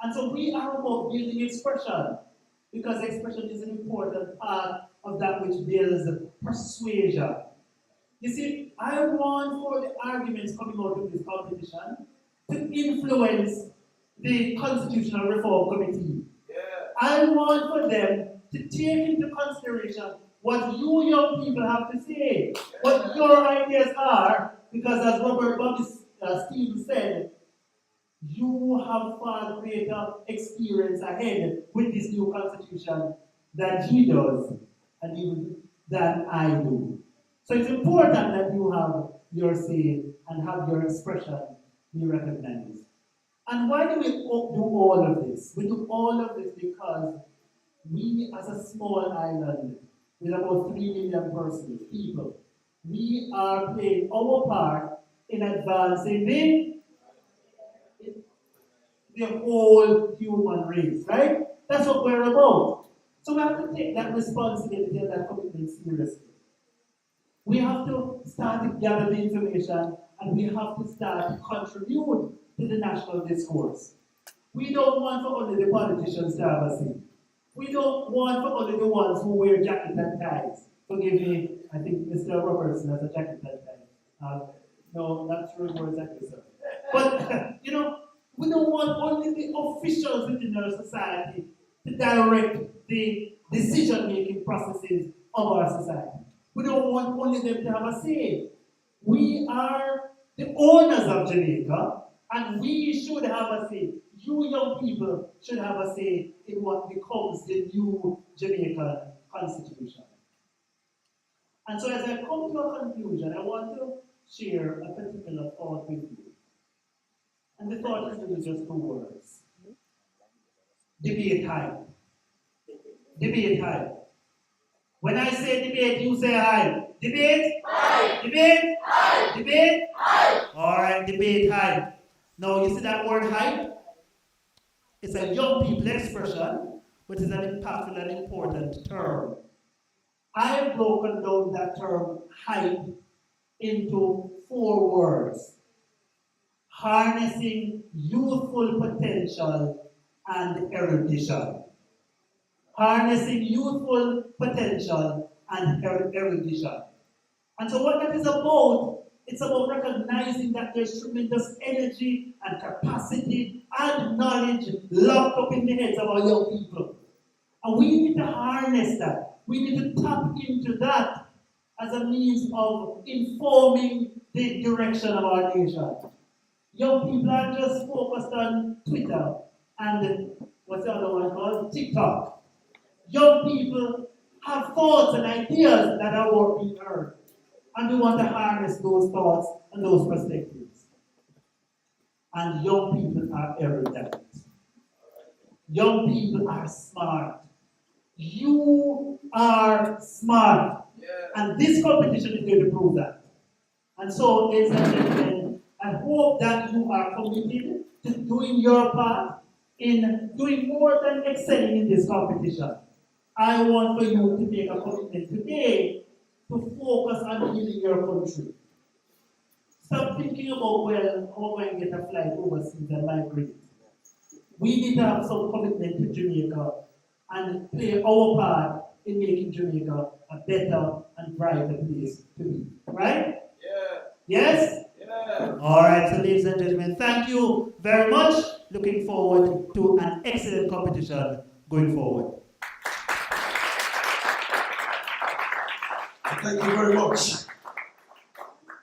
[SPEAKER 7] And so we are about building expression, because expression is an important part of that which builds persuasion. You see, I want for the arguments coming out of this competition to influence the Constitutional Reform Committee. Yeah. I want for them to take into consideration what you young people have to say, what your ideas are, because as Robert Bobby Stevens said, you have far greater experience ahead with this new constitution than he does, and even than I do. So it's important that you have your say and have your expression be recognized. And why do we do all of this? We do all of this because we, as a small island with about 3 million people, we are playing our part in advancing the whole human race, right? That's what we're about. So we have to take that responsibility and that commitment seriously. We have to start to gather the information, and we have to start to contribute to the national discourse. We don't want for only the politicians to have a seat. We don't want for only the ones who wear jackets and ties. Forgive me, I think Mr. Robertson has a jacket and tie. No, that's true words exactly, sir. But, we don't want only the officials within our society to direct the decision-making processes of our society. We don't want only them to have a say. We are the owners of Jamaica, and we should have a say. You young people should have a say in what becomes the new Jamaican constitution. And so as I come to a conclusion, I want to share a particular thought with you. And the thought is really just 2 words. Debate high. Debate high. When I say debate, you say high. Debate? High. Debate? High. Debate? High. All right, debate high. Now, you see that word high? It's a young people expression, but it's an impactful and important term. I have broken down that term hype into 4 words. Harnessing youthful potential and erudition. Harnessing youthful potential and erudition. And so what that is about, it's about recognizing that there's tremendous energy and capacity and knowledge locked up in the heads of our young people. And we need to harness that. We need to tap into that as a means of informing the direction of our nation. Young people are just focused on Twitter and what's the other one called? TikTok. Young people have thoughts and ideas that are worth being heard. And we want to harness those thoughts and those perspectives. And young people are erudite. Young people are smart. You are smart. Yeah. And this competition is going to prove that. And so, ladies and gentlemen, I hope that you are committed to doing your part in doing more than excelling in this competition. I want for you to make a commitment today to focus on healing your country. Stop thinking about, well, how am I going to get a flight overseas and migrate? We need to have some commitment to Jamaica and play our part in making Jamaica a better and brighter place to be. Right? Yeah. Yes? Yeah. All right, so ladies and gentlemen, thank you very much. Looking forward to an excellent competition going forward.
[SPEAKER 6] Thank you very much,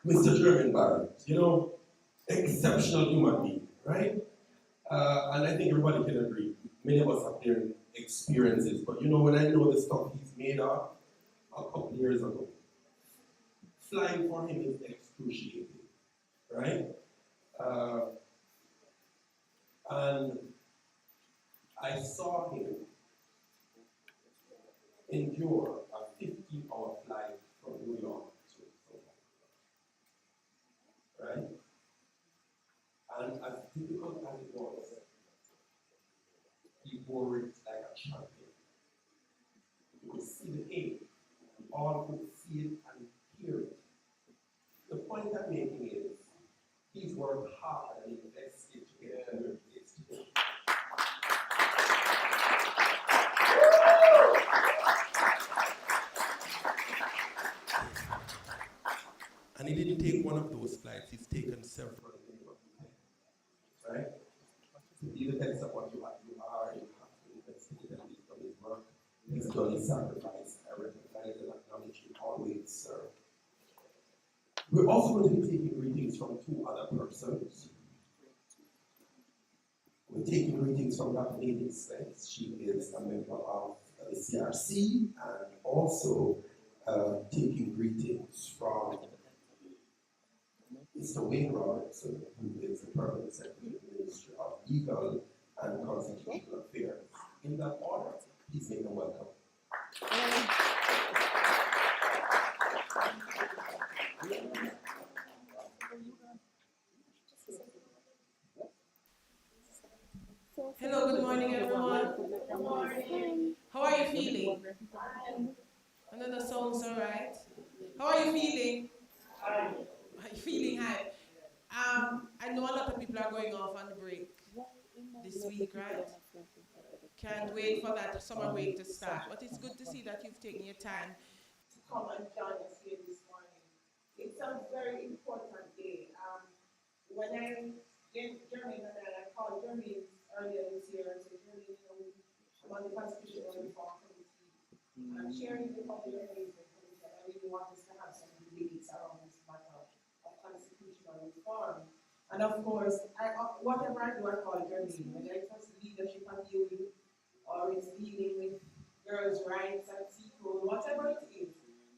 [SPEAKER 6] Mr. Jermaine Barrett. You know, exceptional human being, right? And I think everybody can agree. Many of us have their experiences, but you know, when I know the stuff he's made of a couple years ago, flying for him is excruciating, right? And I saw him endure a 15-hour flight from New York to Southampton, right? And as difficult as it was, he bore it like a champion. You could see the pain. We all could see it and hear it. The point I'm making is, he's worked hard and invested to get to where he is today. And he didn't take one of those flights, he's taken several, right? To be the best of what you are, you have to investigate and he's done his work. He's done his sacrifice. I recognize and acknowledge you always, sir. We're also going to be taking greetings from 2 other persons. We're taking greetings from Dr. Nadine Spence. She is a member of the CRC, and also taking greetings from Mr. Wayne Robertson, who is the Permanent Secretary of the Ministry of Legal and Constitutional Affairs. In that order, please make them welcome.
[SPEAKER 8] Hello, good morning, everyone. Good morning. How are you feeling? I know the song's all right. How are you feeling? Are you feeling high? I know a lot of people are going off on the break this week, right? Can't wait for that summer break to start. But it's good to see that you've taken your time to come and join us here this morning. It's a very important day. When Jermaine and I called Jermaine earlier this year and said, Jermaine, I'm on the Constitutional Reform Committee. I'm sharing the popular Facebook because I really want us to have some debates around this matter of constitutional reform. And of course, whatever I do, I call Germany, whether it was leadership and youth, or it's dealing with girls' rights and sequel, whatever it is.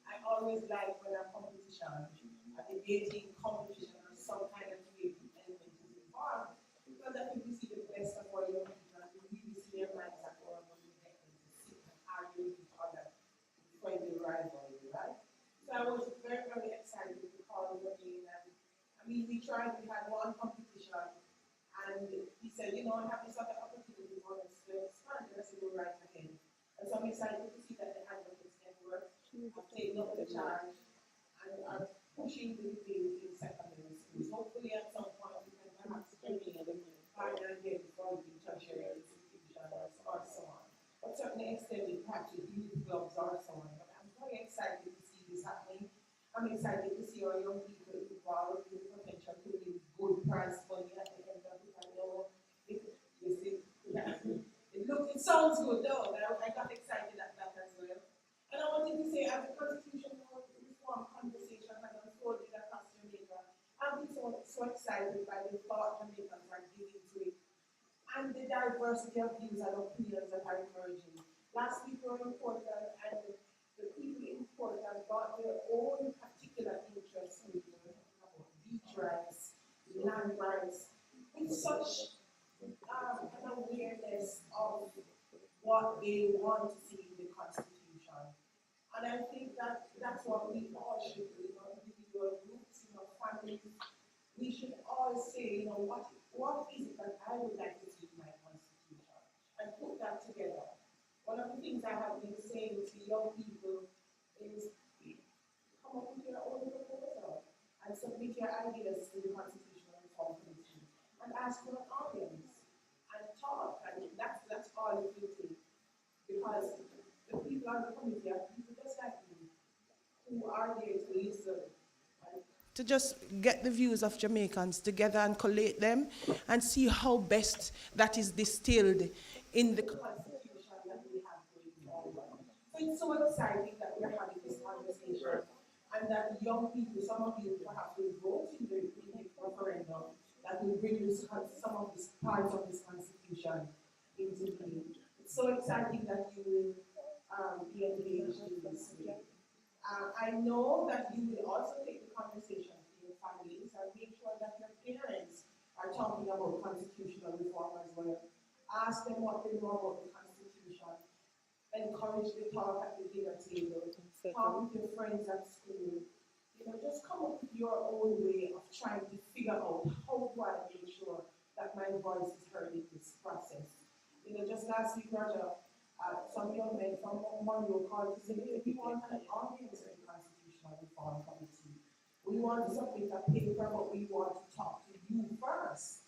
[SPEAKER 8] I always like when a competition, a debating competition, or some kind of creative element is involved, because I think we see the best of our young people, and we really see their minds at work when we get them to sit and argue with each other, friendly rivalry, right? So I was very, very excited to call him again, and I mean, we had one competition, and he said, you know, I have this other opportunity for us to expand, and I said, go right ahead. And so I'm excited to see that the Advocates Network have taken up the charge and are pushing the debate in secondary schools. Hopefully at some point we can perhaps bring in partner again for the tertiary institutions or so on. But certainly extended perhaps with youth clubs or so on. But I'm very excited to see this happening. I'm excited to see our young people involved in the potential to win good prize money at the end of it. I know it sounds good though. I got excited at that as well. And I wanted to say, as the constitutional reform conversation has unfolded across Jamaica, I've been so excited by the thought Jamaicans are giving to it and the diversity of views and opinions that are emerging. Last week we were in Portland, and the people in Portland brought their own particular interests in about beach rights, land rights, with such an awareness of what they want to see in the Constitution. And I think that that's what we all should do, individual groups, families. We should all say, what is it that I would like to see in my Constitution? And put that together. One of the things I have been saying to young people is come up with your own proposal and submit your ideas to the Constitutional Reform Committee and ask for an audience and talk. And that's all it will take. Because the people on the committee are people just like me who are there to listen. To just get the views of Jamaicans together and collate them and see how best that is distilled in the Constitution that we have going forward. So it's so exciting that we're having this conversation and that young people, some of you perhaps will vote in the referendum that will bring some of these parts of this Constitution into being. It's so exciting that you will be engaged in this way. I know that you will also take the conversation to your families and make sure that your parents are talking about constitutional reform as well. Ask them what they know about the Constitution. Encourage the talk at the dinner table. Talk with your friends at school. Just come up with your own way of trying to figure out how do I make sure that my voice is heard in this process. Just last week, Roger, some young men from Monroe called to say, hey, we want an audience in the Constitutional Reform Committee. We want to submit a paper, but we want to talk to you first.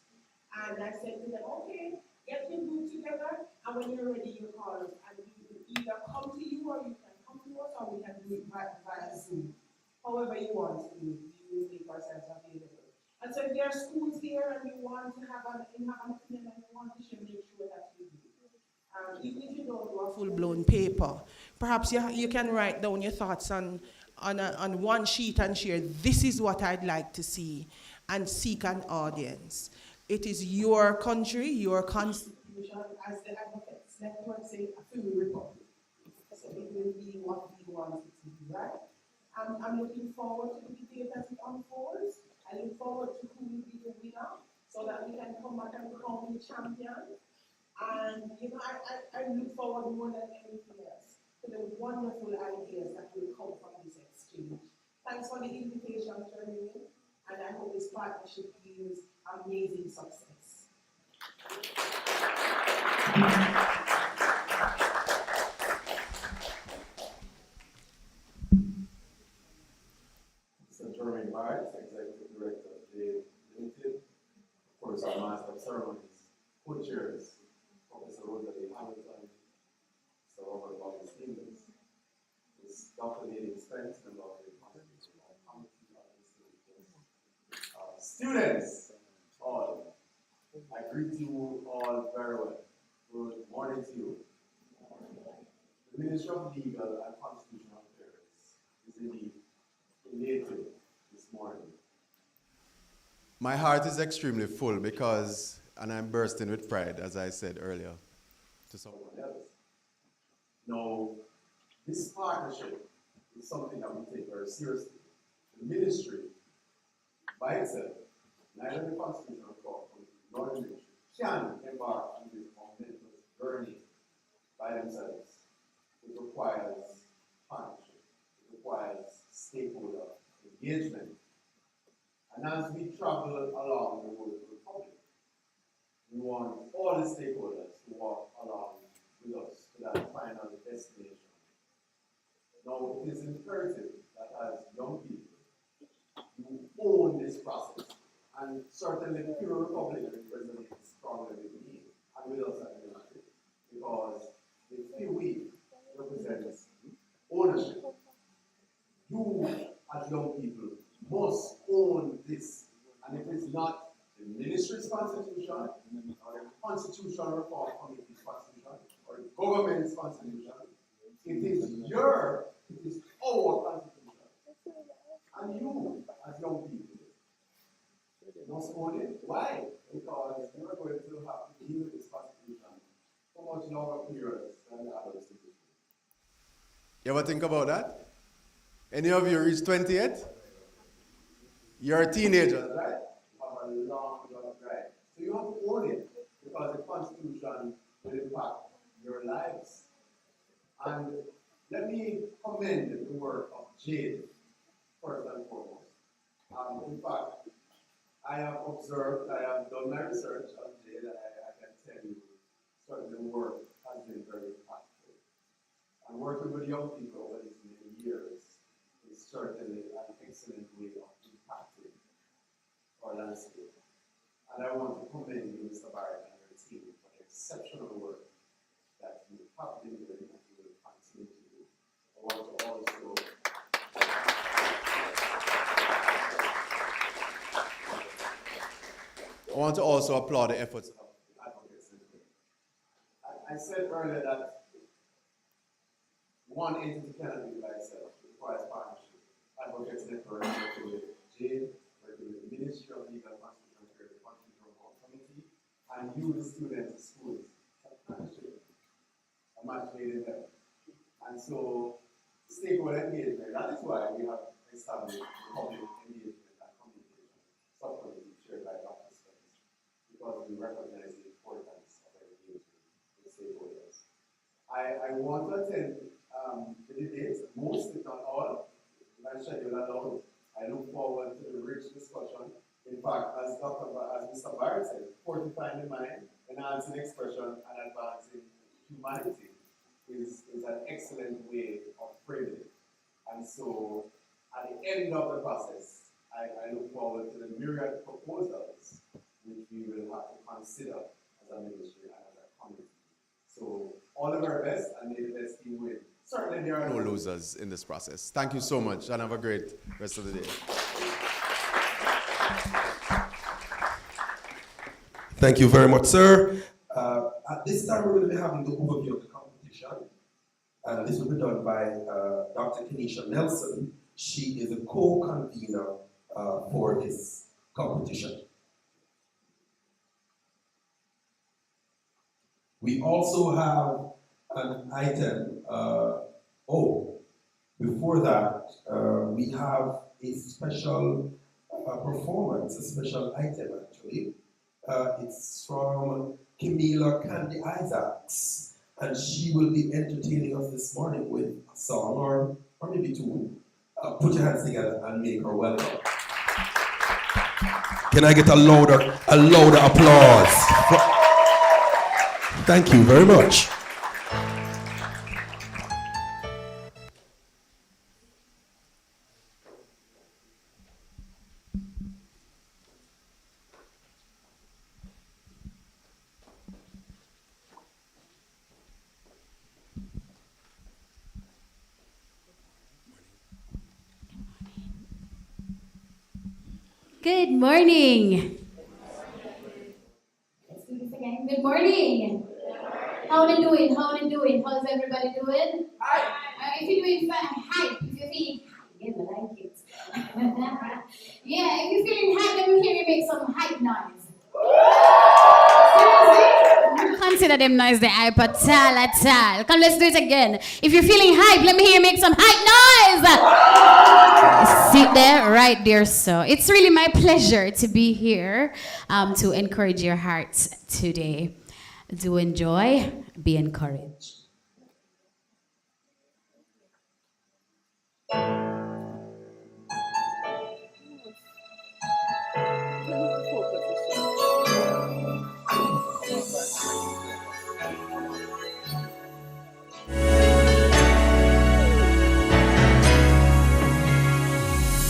[SPEAKER 8] And I said to them, okay, get your group together, and when you're ready, you call us. And we will either come to you, or you can come to us, or we can do it via Zoom. However you want to do it, we will make ourselves available. And so if there are schools here and you want to have an opinion and you want to share, make sure that you do. Even if you don't do a full-blown paper, perhaps you can write down your thoughts on one sheet and share, this is what I'd like to see, and seek an audience. It is your country, your constitution, as the Advocates Network say, a free republic. So it will be what we want it to be, right? I'm looking forward to the debate as it unfolds. I look forward to who will be the winner so that we can come back and crown the champion. And I look forward more than anything else to the wonderful ideas that will come from this exchange. Thanks for the invitation, Jeremy, and I hope this partnership yields amazing success.
[SPEAKER 9] Mr. Jeremy Barrett, Executive Director of J Limited. Of course, our Master of Ceremonies, co-chairs, Professor Rosalie Hamilton, Sir Robert Bobby Stevens, Ms. Dr. Lady Spence, member of the Constitutional Committee of the students, all, I greet you all very well. Good morning to you. The Ministry of Legal and Constitutional Affairs is indeed elated this morning.
[SPEAKER 10] My heart is extremely full because, and I'm bursting with pride, as I said earlier, to someone else.
[SPEAKER 9] Now, this partnership is something that we take very seriously. The ministry, by itself, neither the Constitutional Court nor the ministry, can embark on this momentous journey by themselves. It requires partnership. It requires stakeholder engagement. And as we travel along the road to the Republic, we want all the stakeholders to walk along with us to that final destination. Now, it is imperative that as young people, you own this process. And certainly, the Pure Republic resonates strongly with me and with us at the United, because the AFiWi represents ownership. You, as young people, must own this. And if it's not the ministry's constitution, or the Constitutional Reform Committee's constitution, or the government's constitution, it is our constitution. And you, as young people, must own it. Why? Because you are going to have to deal with this constitution for much longer periods than the other citizens.
[SPEAKER 10] You ever think about that? Any of you reach 20 yet? You're a teenager,
[SPEAKER 9] right? Have a long drive. So you have to own it, because the Constitution will impact your lives. And let me commend the work of Jade, first and foremost. In fact, I have observed, I have done my research on Jade, and I can tell you, certainly the work has been very impactful. And working with young people over these many years is certainly an excellent way of impacting our landscape. And I want to commend you, Mr. Barrett, and your team for the exceptional work that you have been doing and you will continue to do. I want to also
[SPEAKER 10] applaud the efforts
[SPEAKER 9] of advocates. I said earlier that one entity cannot do it by itself. It requires partnership. Advocates network working with Jade, working with the Ministry of Legal and Constitutional Affairs, the Constitutional Reform Committee, and you, the students, the schools. It's a partnership, a match made in heaven. And so, stakeholder engagement, that is why we have established public engagement and communication subcommittee chaired by Dr. Spence, because we recognize the importance of engagement with stakeholders. I want to attend the debates, most, if not all, my schedule allowed. I look forward to the rich discussion. In fact, as Mr. Barrett said, fortifying the mind, enhancing expression, and advancing humanity is an excellent way of framing it. And so, at the end of the process, I look forward to the myriad proposals which we will have to consider as a ministry and as a community. So, all the very best, and may the best team win. Certainly, there are
[SPEAKER 10] no losers in this process. Thank you so much, and have a great rest of the day.
[SPEAKER 6] Thank you very much, sir. At this time, we're going to be having the overview of the competition. And this will be done by Dr. Kenisha Nelson. She is a co-convener for this competition. We also have an item. Before that, we have a special performance, a special item actually. It's from Camila Candy Isaacs, and she will be entertaining us this morning with a song or maybe two. Put your hands together and make her welcome. Can I get a louder applause? Thank you very much.
[SPEAKER 11] Good morning. Let's do this again. Good morning. How they doing? How they doing? How's everybody doing? If you're doing hype, if you're feeling hype, yeah, I like it. Yeah, if you're feeling hype, let me hear you make some hype noise. Seriously? Consider them noise the hype at all. Come, let's do it again. If you're feeling hype, let me hear you make some hype noise. Sit there, right there. So it's really my pleasure to be here to encourage your hearts today. Do enjoy, be encouraged.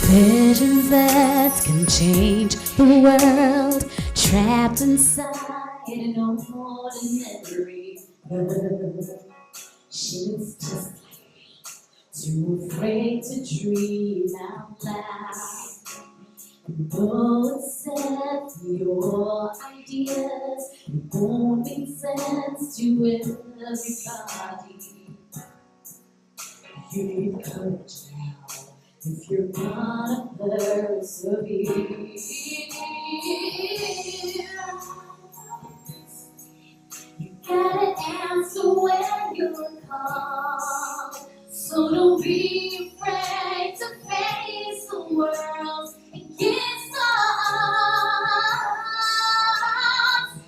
[SPEAKER 11] Visions that can change the world, trapped inside an ordinary world. She's just like me, too afraid to dream out loud. Though accept your ideas, it won't make sense to everybody. You need courage now if you're gonna persevere. You gotta answer when you're called, so don't be afraid to face the world against odds.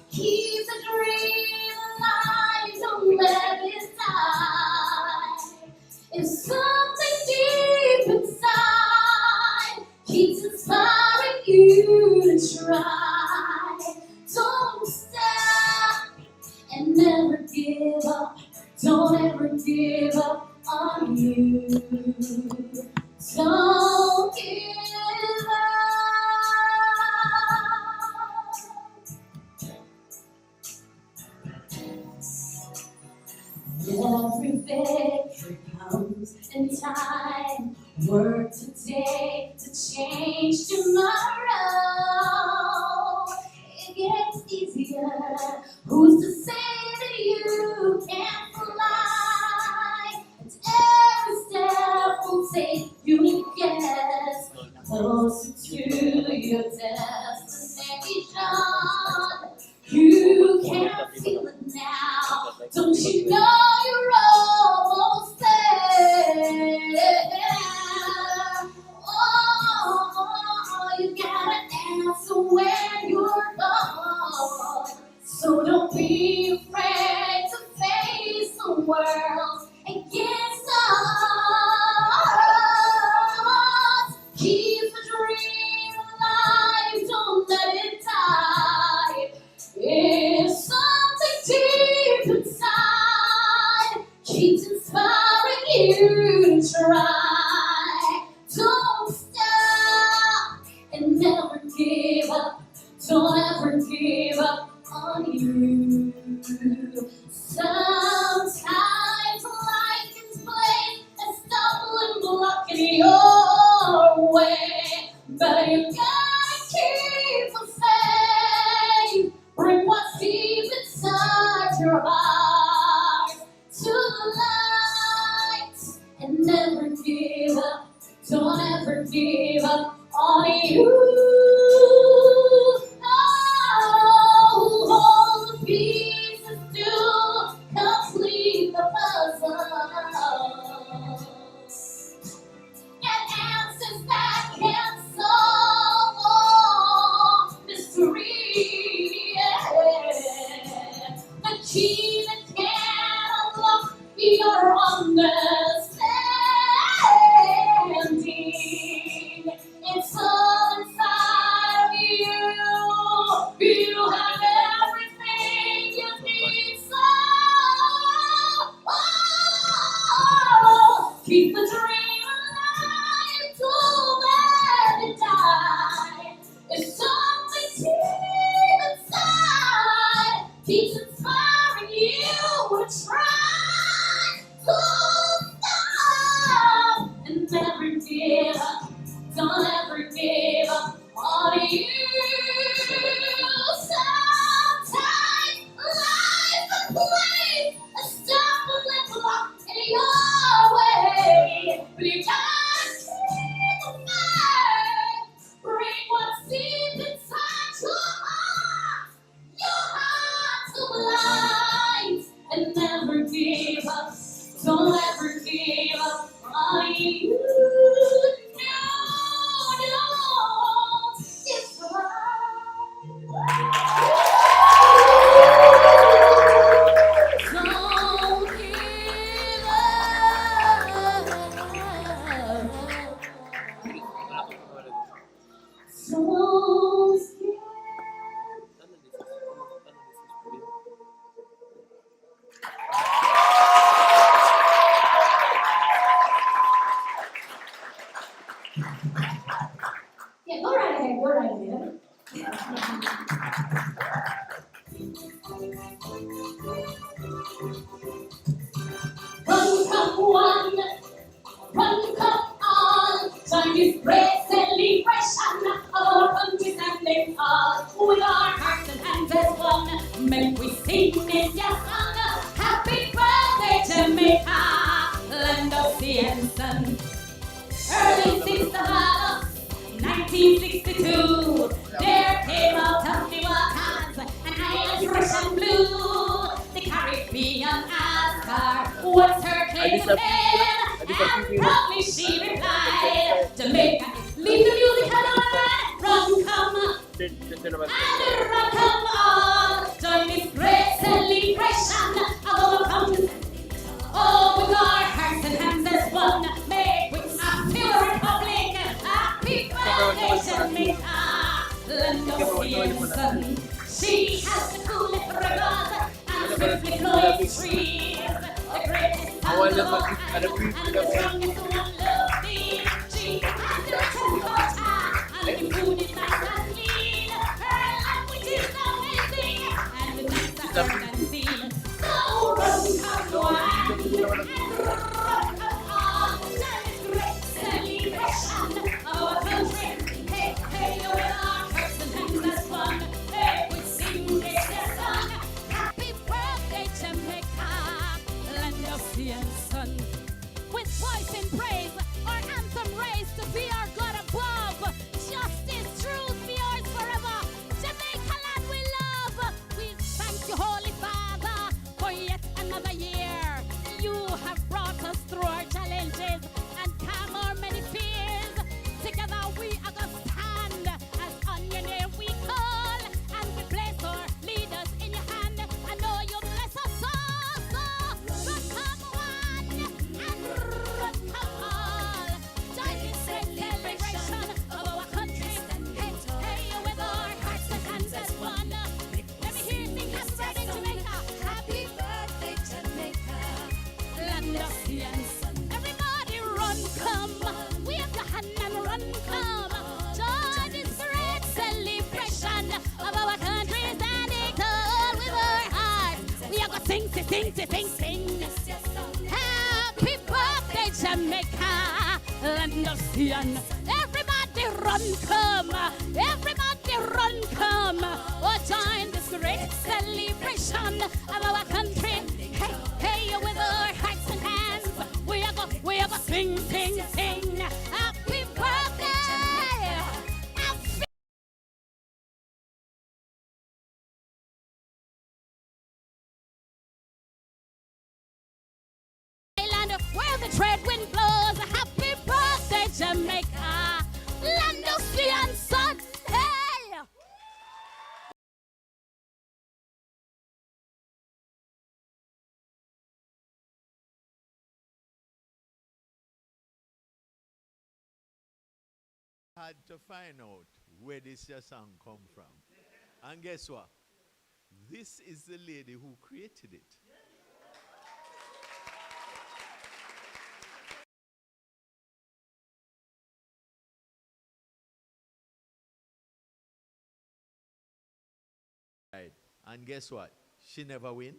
[SPEAKER 11] Keep the dream alive, don't let it die. If something deep inside keeps inspiring you to try, don't stop and never give up. Don't ever give up on you. Don't give up. Every victory comes in time. Work today to change tomorrow. It gets easier. Who's to say that you can't fly? And every step will take you guess closer to your destination. You can't feel it now. Don't you know you're almost there? Oh, you gotta answer when you're called. So don't be afraid to face the world against odds. Keep the dream alive, don't let it die. If something deep inside keeps inspiring you to try, don't stop and never give up. Don't ever give up on you. Sometimes life can play a stumbling block in your way, but you gotta keep the faith. Bring what's deep inside your heart to the light and never give up. Don't ever give up on you. Oh, all the pieces do complete the puzzle. And answers that can solve all mystery. Yeah. The key that can unlock your understanding. It's all inside of you. You have everything you need. So keep the dream alive, don't let it die. If something deep inside keeps inspiring you to try, don't stop and never give up. Don't ever give up on you. Sometimes life plays Run, come one, run, come all. Join this great celebration of our country standing tall. With our hearts and hands as one, make we sing this your song. Happy birthday, Jamaica, land of sea and sun. Early 1962, there came out of the waters an island fresh and blue. The Caribbean asked her, what's her claim to fame? And proudly she replied, Jamaica, leave the music alone, run come, and run come all. Join this great celebration of our country. Oh, with our hearts and hands as one, make we happy republic. Happy birthday, Jamaica, land of sea and sun. She has the coolest rivers and swiftly flowing streams. The greatest sound of all time and the strongest one love theme. She has the richest culture and the food is nice and clean. Her language is amazing and the nights are heard and seen. So run, come on, and run, come on. There is great celebration of our country. Hey, hey, with our hearts and hands as one, hey, we sing this song. Happy birthday, Jamaica, land of sea and sun. With voice in praise, our anthem raised to be our God above. Justice, truth be ours forever. Jamaica land we love. We thank you, Holy Father, for yet another year. You have brought us through our challenges and calm our many fears. Together we are gonna stand as on your name we call, and we place our leaders in your hand. I know you bless us all. So run, come one, and run, come all. Join this great celebration of our country. Hey, hey, with our hearts and hands as one. Let me hear you sing happy birthday, Jamaica. Happy birthday, Jamaica, land of sea and sun. Everybody run, come. Wave your hand and run, come. Join this great celebration of our country standing tall with our hearts. We are gonna sing, sing, sing, sing, sing. Happy birthday, Jamaica, land of sea and everybody run, come. Everybody run, come. Oh, join this great celebration of our country. Hey, hey, with our hearts and hands, we are gonna sing, sing, sing. Happy birthday, happy land where the trade wind blows. Happy birthday, Jamaica, land of sea and sun. Hey!
[SPEAKER 2] Had to find out where this your song come from. And guess what? This is the lady who created it. Right. And guess what? She never win.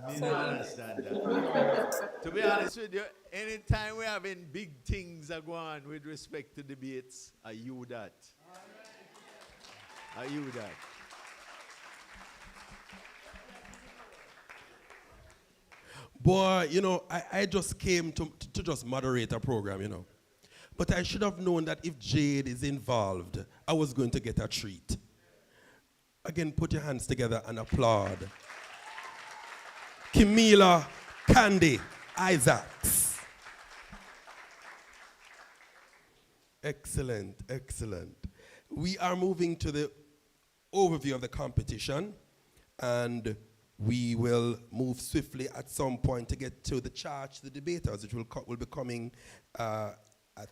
[SPEAKER 2] Me don't understand that. To be honest with you, anytime we're having big things that go on with respect to debates, are you that? Are you that?
[SPEAKER 6] Boy, you know, I just came to just moderate a program, you know. But I should have known that if Jade is involved, I was going to get a treat. Again, put your hands together and applaud Camila Candy Isaacs. Excellent, excellent. We are moving to the overview of the competition, and we will move swiftly at some point to get to the charge, the debaters, which will be coming, I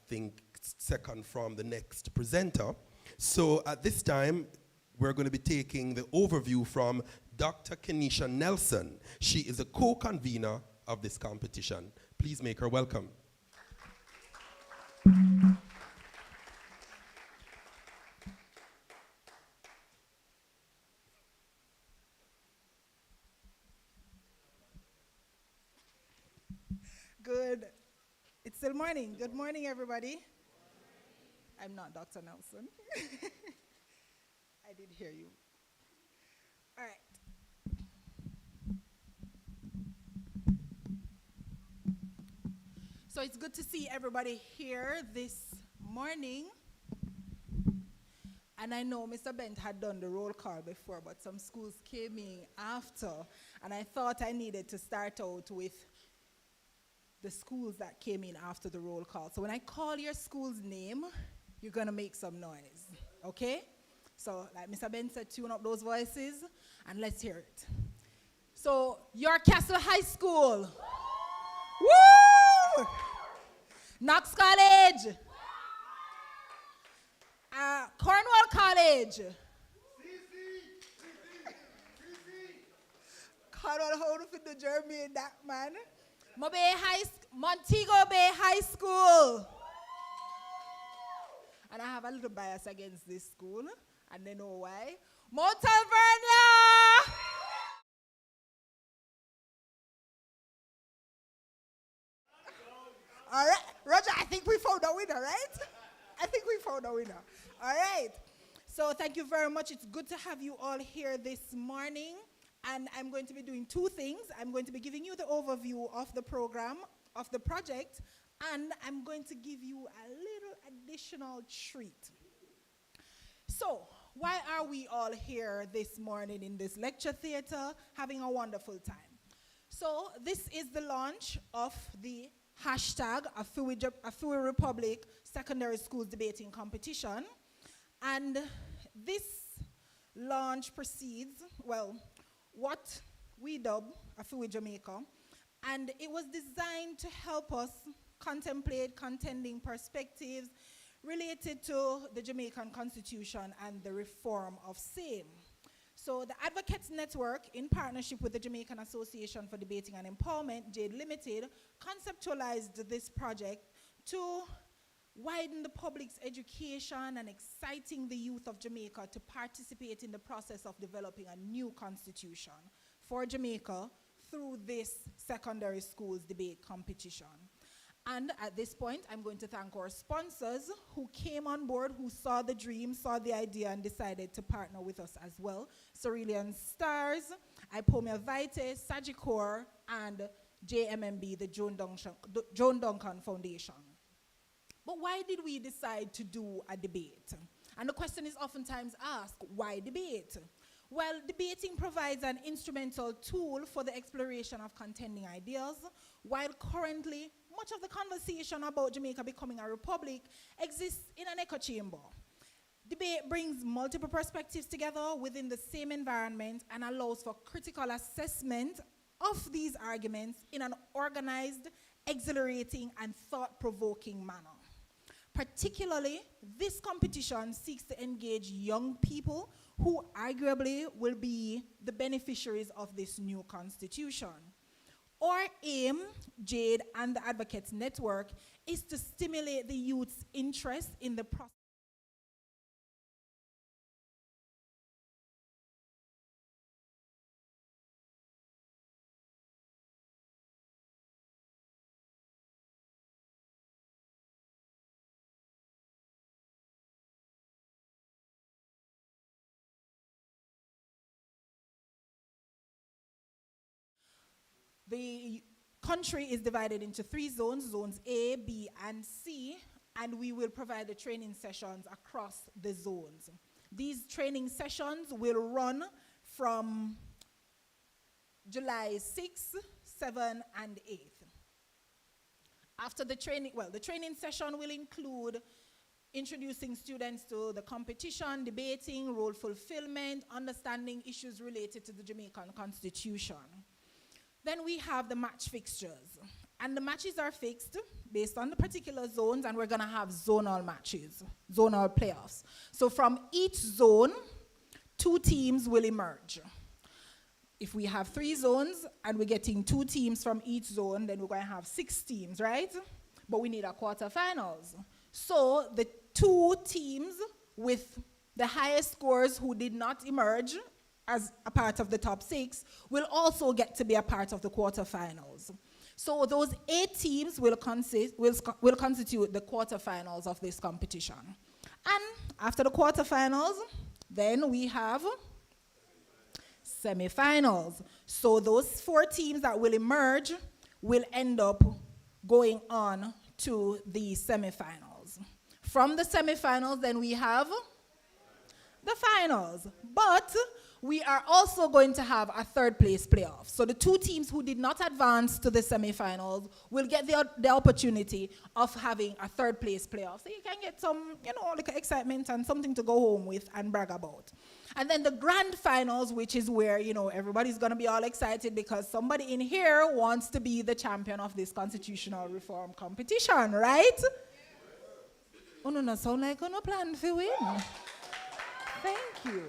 [SPEAKER 6] think, second from the next presenter. So at this time, we're going to be taking the overview from Dr. Kenisha Nelson. She is a co-convener of this competition. Please make her welcome.
[SPEAKER 12] still morning. Good morning, everybody. I'm not Dr. Nelson. I did hear you. All right. So it's good to see everybody here this morning. And I know Mr. Bent had done the roll call before, but some schools came in after. And I thought I needed to start out with the schools that came in after the roll call. So when I call your school's name, you're going to make some noise, okay? So like Mr. Bent said, tune up those voices, and let's hear it. So, York Castle High School. Woo! Knox College. Cornwall College. Cornwall, how to fit the Jeremy in that, man? Montego Bay High School. And I have a little bias against this school, and they know why. Mount Alvernia. All right, Roger, I think we found a winner, right? I think we found a winner. All right. So thank you very much. It's good to have you all here this morning. And I'm going to be doing two things. I'm going to be giving you the overview of the program, of the project, and I'm going to give you a little additional treat. So, why are we all here this morning in this lecture theater having a wonderful time? So, this is the launch of the hashtag AFiWi Republic Secondary Schools Debating Competition. And this launch precedes, well, what we dub AFiWi Jamaica. And it was designed to help us contemplate contending perspectives related to the Jamaican Constitution and the reform of same. So the Advocates Network, in partnership with the Jamaican Association for Debating and Empowerment, JADE Limited, conceptualized this project to widen the public's education and exciting the youth of Jamaica to participate in the process of developing a new constitution for Jamaica through this secondary schools debate competition. And at this point, I'm going to thank our sponsors who came on board, who saw the dream, saw the idea, and decided to partner with us as well. Cerulean Stars, Ipomia Vitae, Sagicor, and JMMB, the Joan Duncan Foundation. But why did we decide to do a debate? And the question is oftentimes asked, why debate? Well, debating provides an instrumental tool for the exploration of contending ideas, while currently much of the conversation about Jamaica becoming a republic exists in an echo chamber. Debate brings multiple perspectives together within the same environment and allows for critical assessment of these arguments in an organized, exhilarating, and thought-provoking manner. Particularly, this competition seeks to engage young people who arguably will be the beneficiaries of this new constitution. Our aim, JADE and the Advocates Network, is to stimulate the youth's interest in the process. The country is divided into 3 zones, zones A, B, and C, and we will provide the training sessions across the zones. These training sessions will run from July 6th, 7th, and 8th. After the training, the training session will include introducing students to the competition, debating, role fulfillment, understanding issues related to the Jamaican Constitution. Then we have the match fixtures. And the matches are fixed based on the particular zones, and we're going to have zonal matches, zonal playoffs. So from each zone, 2 teams will emerge. If we have 3 zones and we're getting 2 teams from each zone, then we're going to have 6 teams, right? But we need a quarterfinals. So the 2 teams with the highest scores who did not emerge as a part of the top 6 will also get to be a part of the quarterfinals. So those 8 teams will constitute the quarterfinals of this competition. And after the quarterfinals, then we have semifinals. So those 4 teams that will emerge will end up going on to the semifinals. From the semifinals, then we have the finals. But we are also going to have a 3rd place playoff. So the 2 teams who did not advance to the semifinals will get the opportunity of having a 3rd place playoff. So you can get some, like excitement and something to go home with and brag about. And then the grand finals, which is where, everybody's going to be all excited because somebody in here wants to be the champion of this constitutional reform competition, right? Oh, no, sound like no plan for win. Thank you.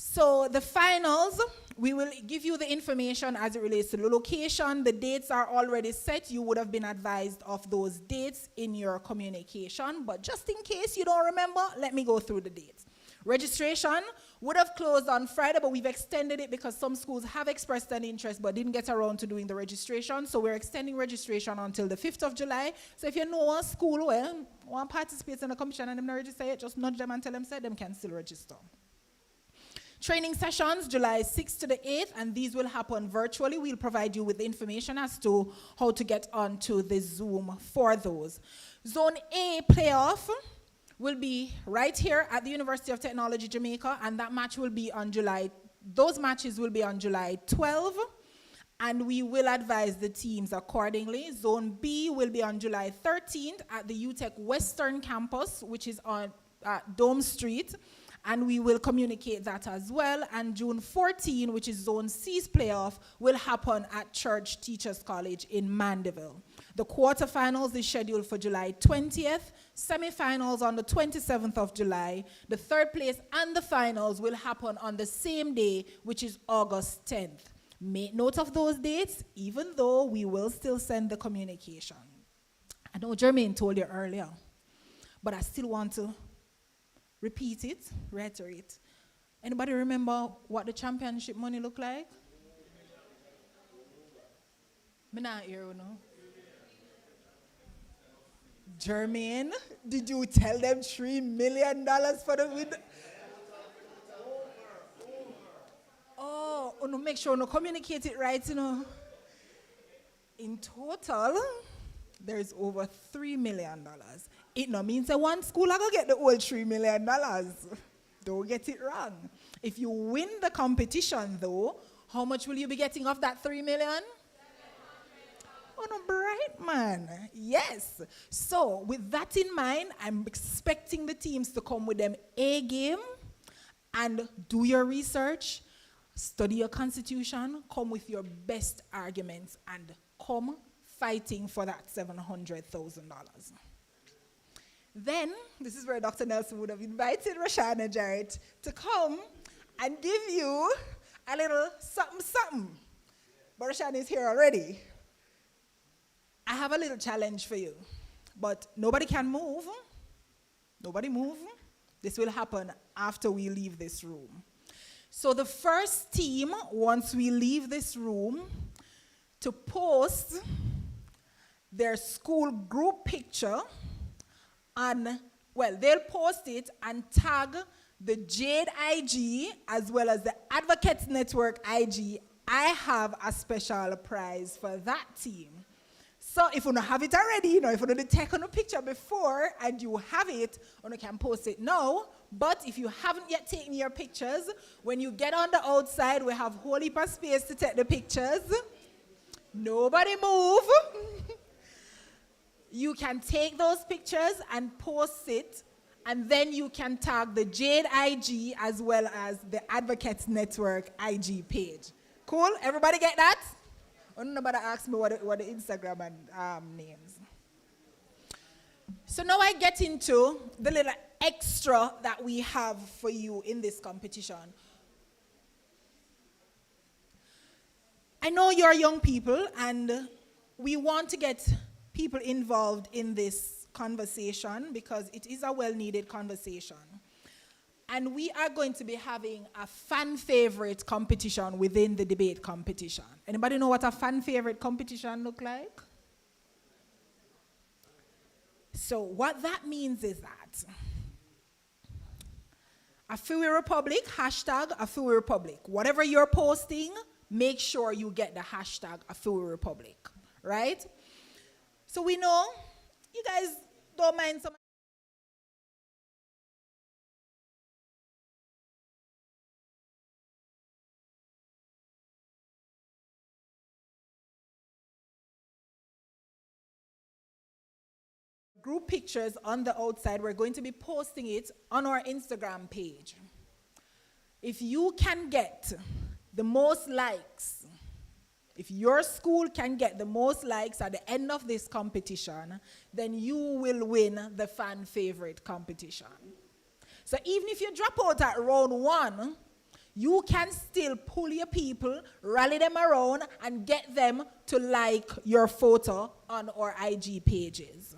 [SPEAKER 12] So the finals, we will give you the information as it relates to the location. The dates are already set. You would have been advised of those dates in your communication. But just in case you don't remember, let me go through the dates. Registration would have closed on Friday, but we've extended it because some schools have expressed an interest but didn't get around to doing the registration. So we're extending registration until the 5th of July. So if you know a school want to participate in the competition and them not register yet, just nudge them and tell them say them can still register. Training sessions, July 6th to the 8th, and these will happen virtually. We'll provide you with information as to how to get onto the Zoom for those. Zone A playoff will be right here at the University of Technology, Jamaica, and that match will be on those matches will be on July 12, and we will advise the teams accordingly. Zone B will be on July 13th at the UTech Western Campus, which is on Dome Street. And we will communicate that as well. And June 14, which is Zone C's playoff, will happen at Church Teachers College in Mandeville. The quarterfinals is scheduled for July 20th, semifinals on the 27th of July. The 3rd place and the finals will happen on the same day, which is August 10th. Make note of those dates, even though we will still send the communication. I know Jermaine told you earlier, but I still want to repeat it, reiterate. Anybody remember what the championship money looked like? Me not hear, Jermaine, did you tell them $3 million for the win? Oh, make sure you communicate it right, In total, there's over $3 million. It no means that one school I go get the whole $3 million. Don't get it wrong. If you win the competition, though, how much will you be getting off that $3 million? Oh, no, bright man. Yes. So, with that in mind, I'm expecting the teams to come with them A game and do your research, study your constitution, come with your best arguments, and come fighting for that $700,000. Then, this is where Dr. Nelson would have invited Rashana Jarrett to come and give you a little something. But Rashana is here already. I have a little challenge for you, but nobody can move. Nobody move. This will happen after we leave this room. So the first team, once we leave this room, to post their school group picture they'll post it and tag the Jade IG as well as the Advocates Network IG. I have a special prize for that team. So if you don't have it already, if you don't take on a picture before and you have it, you can post it now. But if you haven't yet taken your pictures, when you get on the outside, we have a whole heap of space to take the pictures. Nobody move. You can take those pictures and post it, and then you can tag the Jade IG as well as the Advocates Network IG page. Cool? Everybody get that? Nobody ask me what the Instagram and names. So now I get into the little extra that we have for you in this competition. I know you're young people, and we want to get people involved in this conversation because it is a well-needed conversation. And we are going to be having a fan favorite competition within the debate competition. Anybody know what a fan favorite competition look like? So what that means is that AFiWi Republic, hashtag AFiWi Republic. Whatever you're posting, make sure you get the hashtag AFiWi Republic, right? So we know you guys don't mind some group pictures on the outside. We're going to be posting it on our Instagram page. If you can get the most likes, if your school can get the most likes at the end of this competition, then you will win the fan favorite competition. So even if you drop out at round 1, you can still pull your people, rally them around, and get them to like your photo on our IG pages.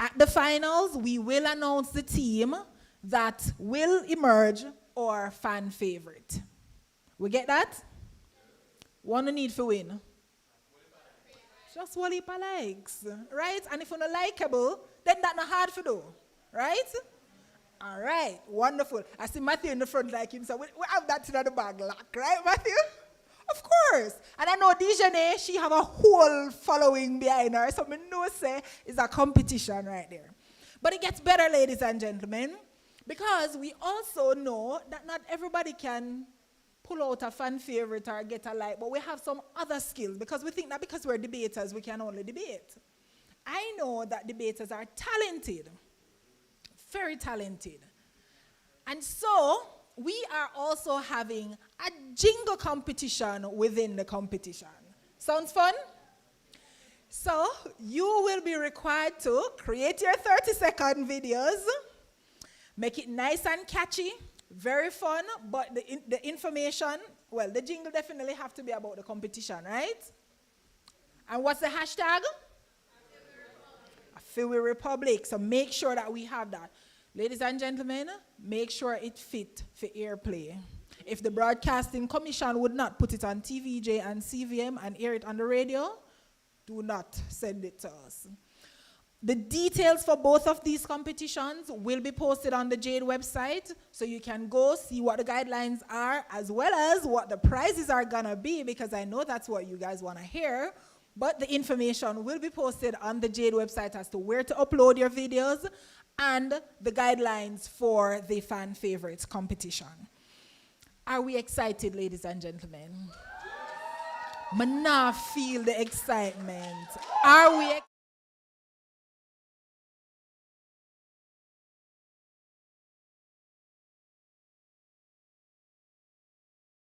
[SPEAKER 12] At the finals, we will announce the team that will emerge our fan favorite. We get that? One need for win. Just one heap of likes, right? And if you're not likable, then that's not hard to do, right? All right, wonderful. I see Matthew in the front like him, so we have that in the bag lock, right, Matthew? Of course. And I know Dijane, she have a whole following behind her, so I know say it's a competition right there. But it gets better, ladies and gentlemen, because we also know that not everybody can pull out a fan favorite or get a like, but we have some other skills, because we think that because we're debaters, we can only debate. I know that debaters are talented, very talented. And so we are also having a jingle competition within the competition. Sounds fun? So you will be required to create your 30-second videos, make it nice and catchy, very fun, but the information, well, the jingle definitely have to be about the competition, right? And what's the hashtag? AFiWi Republic. So make sure that we have that. Ladies and gentlemen, make sure it fit for airplay. If the Broadcasting Commission would not put it on TVJ and CVM and air it on the radio, do not send it to us. The details for both of these competitions will be posted on the Jade website, so you can go see what the guidelines are, as well as what the prizes are gonna be, because I know that's what you guys wanna hear. But the information will be posted on the Jade website as to where to upload your videos and the guidelines for the fan favorites competition. Are we excited, ladies and gentlemen? I now feel the excitement. Are we excited?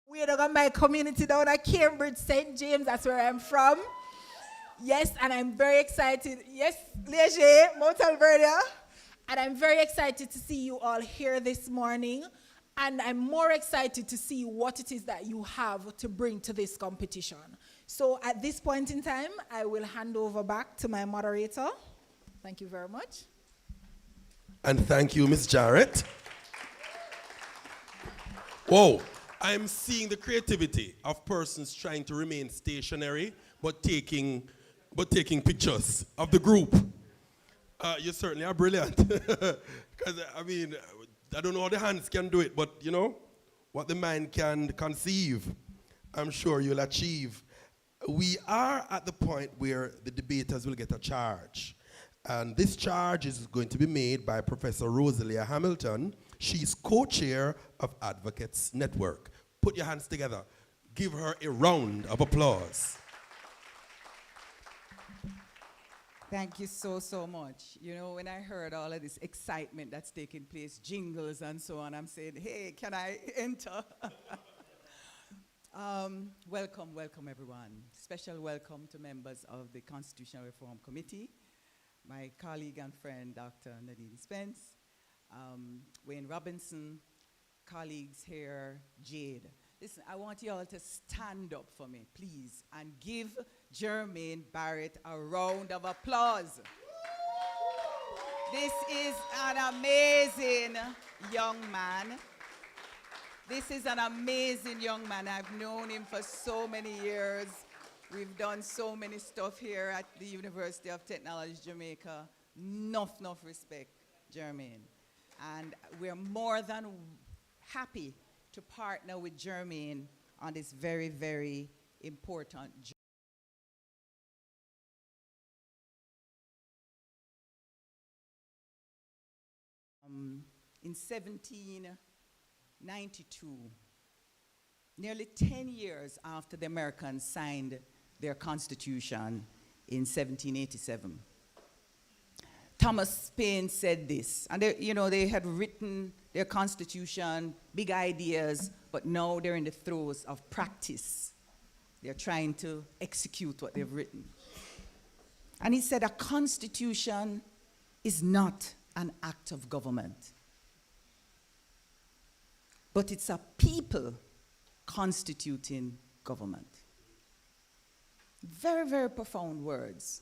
[SPEAKER 12] We are my community down at Cambridge, St. James, that's where I'm from. Yes, and I'm very excited. Yes, Leger, Mount Alberta. And I'm very excited to see you all here this morning. And I'm more excited to see what it is that you have to bring to this competition. So at this point in time, I will hand over back to my moderator. Thank you very much.
[SPEAKER 6] And thank you, Ms. Jarrett. Whoa, I'm seeing the creativity of persons trying to remain stationary, but taking pictures of the group. You certainly are brilliant. Because, I mean, I don't know how the hands can do it, but, you know, what the mind can conceive, I'm sure you'll achieve. We are at the point where the debaters will get a charge. And this charge is going to be made by Professor Rosalia Hamilton. She's co-chair of Advocates Network. Put your hands together. Give her a round of applause.
[SPEAKER 13] Thank you so much. You know, when I heard all of this excitement that's taking place, jingles and so on, I'm saying, hey, can I enter? Welcome everyone. Special welcome to members of the Constitutional Reform Committee, my colleague and friend, Dr. Nadine Spence, Wayne Robinson, colleagues here, Jade. Listen, I want you all to stand up for me, please, and give Jermaine Barrett a round of applause. This is an amazing young man. This is an amazing young man. I've known him for so many years. We've done so many stuff here at the University of Technology, Jamaica. Enough respect, Jermaine. And we're more than happy to partner with Jermaine on this very, very important journey. In 1792, nearly 10 years after the Americans signed their Constitution in 1787, Thomas Paine said this, and they had written their Constitution, big ideas, but now they're in the throes of practice. They're trying to execute what they've written. And he said, a constitution is not an act of government, but it's a people constituting government. Very, very profound words,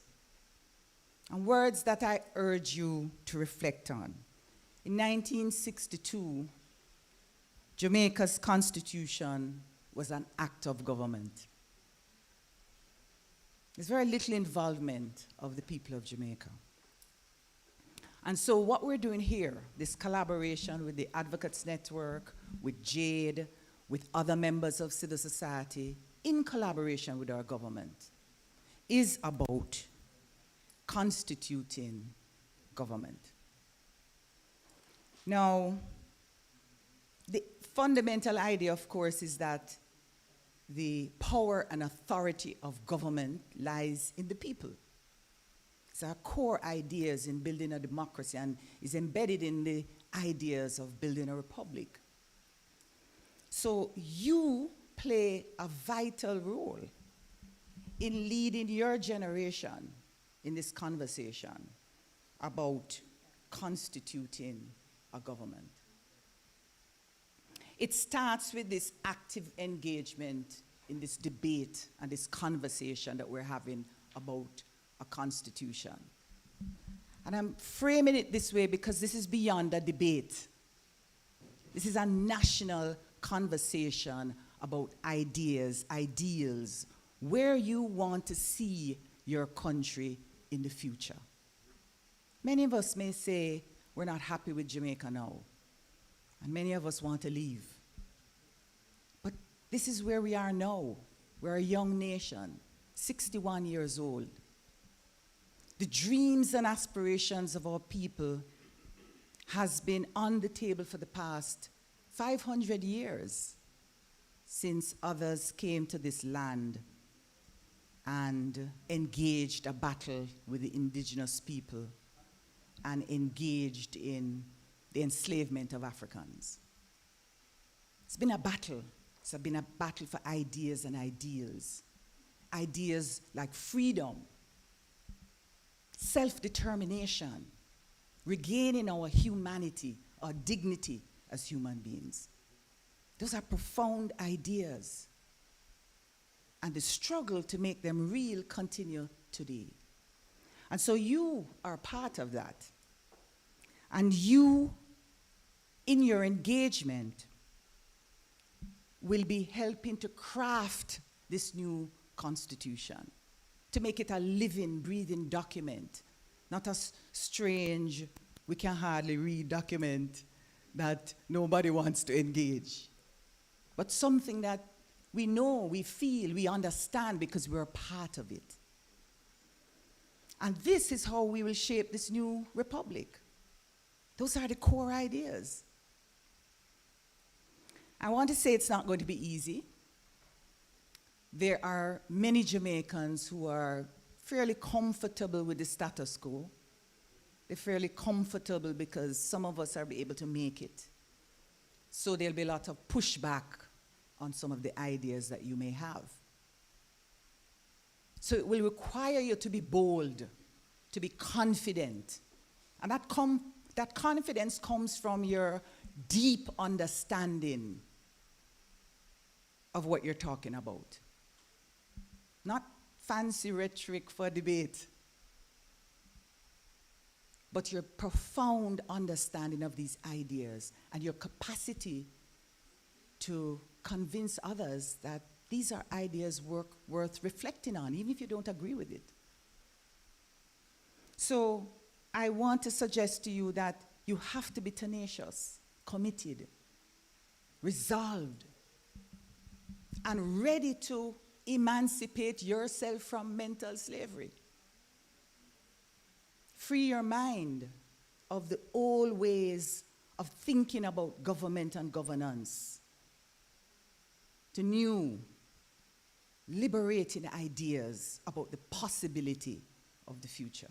[SPEAKER 13] and words that I urge you to reflect on. In 1962, Jamaica's constitution was an act of government. There's very little involvement of the people of Jamaica. And so what we're doing here, this collaboration with the Advocates Network, with Jade, with other members of civil society, in collaboration with our government, is about constituting government. Now, the fundamental idea, of course, is that the power and authority of government lies in the people. It's our core ideas in building a democracy and is embedded in the ideas of building a republic. So you play a vital role in leading your generation in this conversation about constituting a government. It starts with this active engagement in this debate and this conversation that we're having about a constitution. And I'm framing it this way because this is beyond a debate. This is a national conversation about ideas, ideals, where you want to see your country in the future. Many of us may say, we're not happy with Jamaica now. And many of us want to leave. But this is where we are now. We're a young nation, 61 years old. The dreams and aspirations of our people has been on the table for the past 500 years since others came to this land and engaged a battle with the indigenous people and engaged in the enslavement of Africans. It's been a battle. It's been a battle for ideas and ideals. Ideas like freedom, self-determination, regaining our humanity, our dignity as human beings. Those are profound ideas. And the struggle to make them real continue today. And so you are part of that. And you, in your engagement, will be helping to craft this new constitution, to make it a living, breathing document, not a strange, we can hardly read document that nobody wants to engage, but something that we know, we feel, we understand because we're a part of it. And this is how we will shape this new republic. Those are the core ideas. I want to say it's not going to be easy. There are many Jamaicans who are fairly comfortable with the status quo. They're fairly comfortable because some of us are able to make it. So there'll be a lot of pushback on some of the ideas that you may have. So it will require you to be bold, to be confident. And that confidence comes from your deep understanding of what you're talking about. Not fancy rhetoric for debate. but your profound understanding of these ideas and your capacity to convince others that these are ideas worth reflecting on, even if you don't agree with it. So I want to suggest to you that you have to be tenacious, committed, resolved, and ready to emancipate yourself from mental slavery. Free your mind of the old ways of thinking about government and governance to new, liberating ideas about the possibility of the future.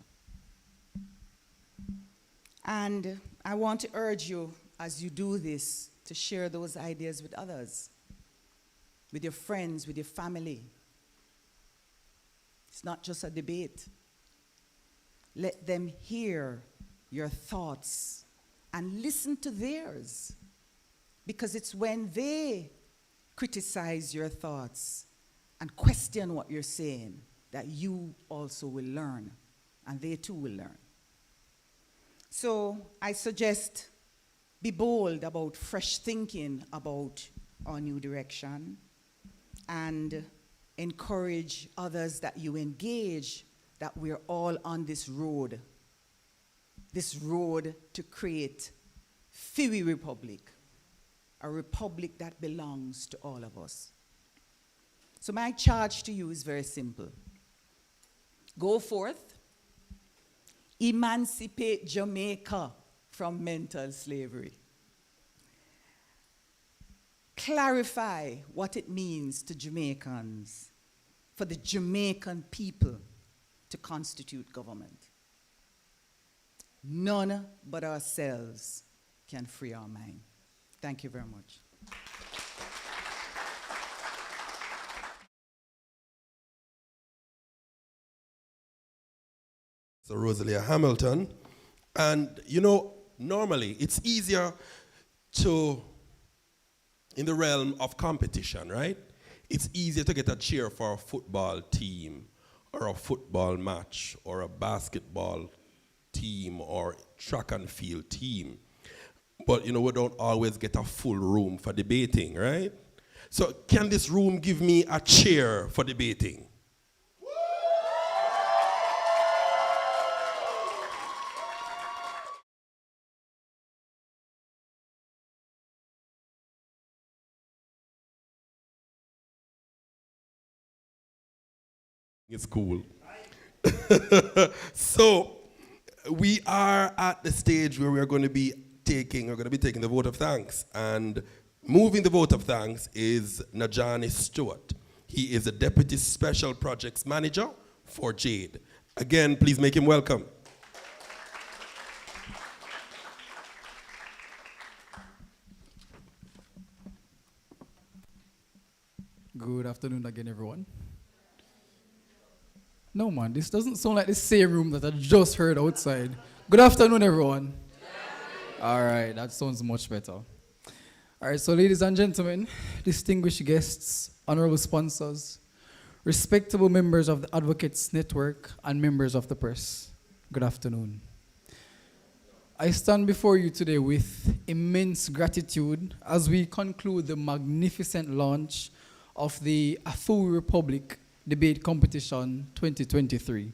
[SPEAKER 13] And I want to urge you, as you do this, to share those ideas with others, with your friends, with your family. It's not just a debate. Let them hear your thoughts and listen to theirs, because it's when they criticize your thoughts and question what you're saying that you also will learn, and they too will learn. So I suggest be bold about fresh thinking about our new direction, and encourage others that you engage, that we're all on this road to create AFiWi Republic, a republic that belongs to all of us. So my charge to you is very simple. Go forth, emancipate Jamaica from mental slavery. Clarify what it means to Jamaicans, for the Jamaican people to constitute government. None but ourselves can free our mind. Thank you very much.
[SPEAKER 6] So Rosalia Hamilton, and you know, normally it's easier to, in the realm of competition, right? It's easier to get a cheer for a football team or a football match or a basketball team or track and field team. But you know, we don't always get a full room for debating, right? So can this room give me a cheer for debating? It's cool. So we are at the stage where we're going to be taking the vote of thanks, and moving the vote of thanks is Najani Stewart. He is a Deputy Special Projects Manager for JADE. Again, please make him welcome.
[SPEAKER 14] Good afternoon again, everyone. No, man, this doesn't sound like the same room that I just heard outside. Good afternoon, everyone. All right, that sounds much better. All right, so ladies and gentlemen, distinguished guests, honorable sponsors, respectable members of the Advocates Network, and members of the press, good afternoon. I stand before you today with immense gratitude as we conclude the magnificent launch of the AFiWi Republic Debate Competition 2023.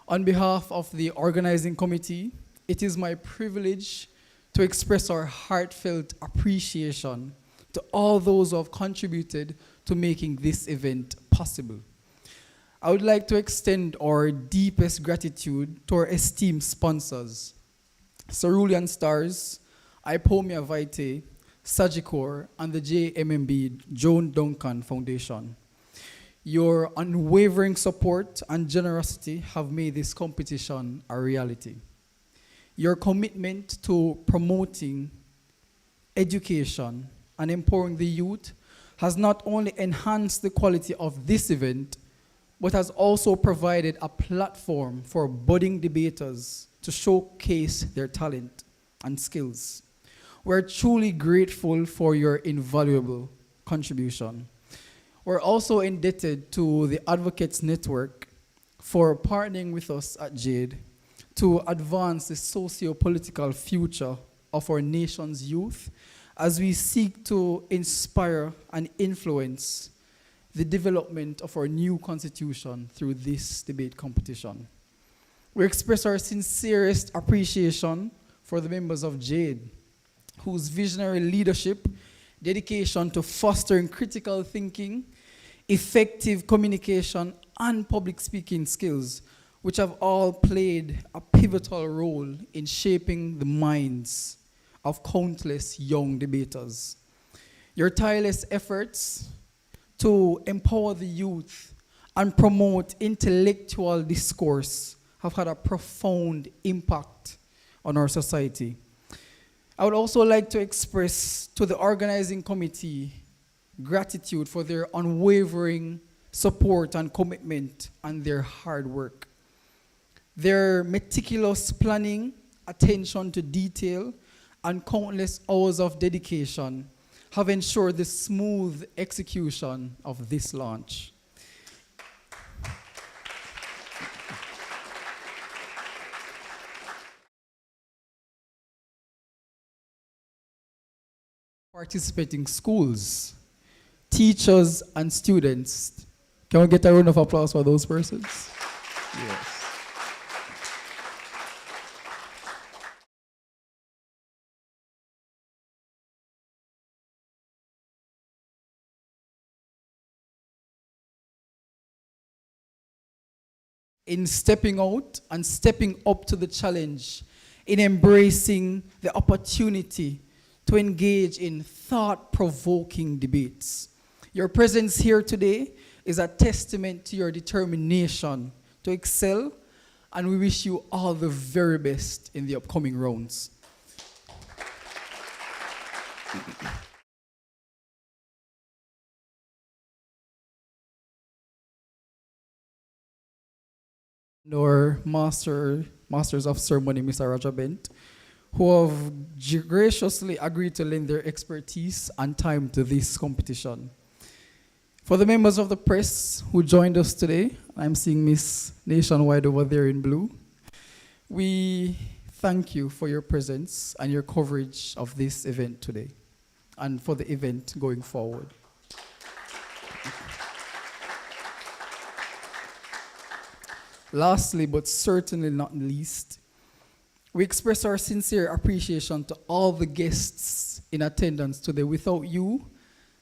[SPEAKER 14] On behalf of the organizing committee, it is my privilege to express our heartfelt appreciation to all those who have contributed to making this event possible. I would like to extend our deepest gratitude to our esteemed sponsors, Cerulean Stars, Ipomia Vitae, Sagicor, and the JMMB Joan Duncan Foundation. Your unwavering support and generosity have made this competition a reality. Your commitment to promoting education and empowering the youth has not only enhanced the quality of this event, but has also provided a platform for budding debaters to showcase their talent and skills. We're truly grateful for your invaluable contribution. We're also indebted to the Advocates Network for partnering with us at JADE to advance the socio-political future of our nation's youth as we seek to inspire and influence the development of our new constitution through this debate competition. We express our sincerest appreciation for the members of JADE, whose visionary leadership, dedication to fostering critical thinking, effective communication, and public speaking skills, which have all played a pivotal role in shaping the minds of countless young debaters. Your tireless efforts to empower the youth and promote intellectual discourse have had a profound impact on our society. I would also like to express to the organizing committee gratitude for their unwavering support and commitment and their hard work. Their meticulous planning, attention to detail, and countless hours of dedication have ensured the smooth execution of this launch. Participating schools, teachers, and students. Can we get a round of applause for those persons? Yes. In stepping out and stepping up to the challenge, in embracing the opportunity to engage in thought-provoking debates. Your presence here today is a testament to your determination to excel, and we wish you all the very best in the upcoming rounds. Our Masters of Ceremony, Mr. Roger Bent, who have graciously agreed to lend their expertise and time to this competition. For the members of the press who joined us today, I'm seeing Miss Nationwide over there in blue. We thank you for your presence and your coverage of this event today and for the event going forward. Lastly, but certainly not least, we express our sincere appreciation to all the guests in attendance today. Without you,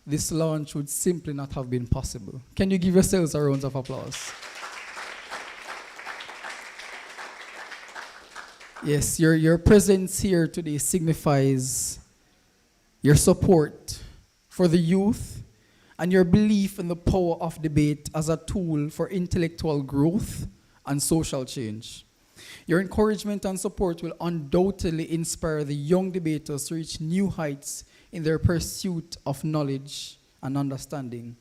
[SPEAKER 14] this launch would simply not have been possible. Can you give yourselves a round of applause? Yes, your presence here today signifies your support for the youth and your belief in the power of debate as a tool for intellectual growth and social change. Your encouragement and support will undoubtedly inspire the young debaters to reach new heights in their pursuit of knowledge and understanding.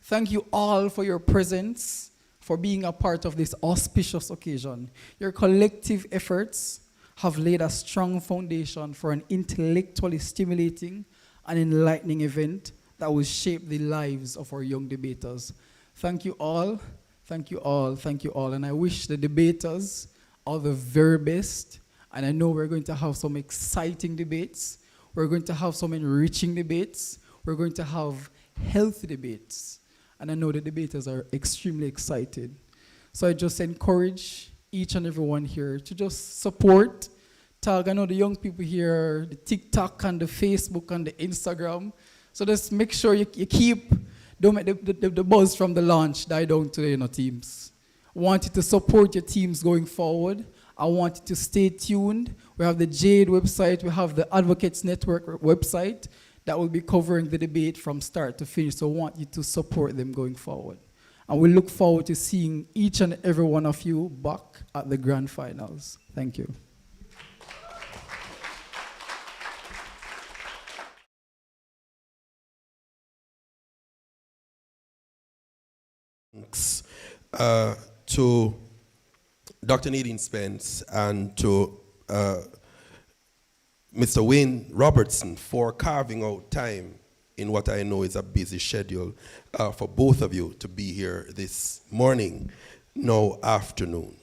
[SPEAKER 14] Thank you all for your presence, for being a part of this auspicious occasion. Your collective efforts have laid a strong foundation for an intellectually stimulating and enlightening event that will shape the lives of our young debaters. Thank you all. Thank you all, thank you all. And I wish the debaters all the very best. And I know we're going to have some exciting debates. We're going to have some enriching debates. We're going to have healthy debates. And I know the debaters are extremely excited. So I just encourage each and everyone here to just support, tag. I know the young people here, the TikTok and the Facebook and the Instagram. So just make sure you keep. Don't make the buzz from the launch die down today, teams. I want you to support your teams going forward. I want you to stay tuned. We have the JADE website. We have the Advocates Network website that will be covering the debate from start to finish. So I want you to support them going forward. And we look forward to seeing each and every one of you back at the grand finals. Thank you.
[SPEAKER 6] Thanks to Dr. Nadine Spence and to Mr. Wayne Robertson for carving out time in what I know is a busy schedule for both of you to be here this morning, now afternoon.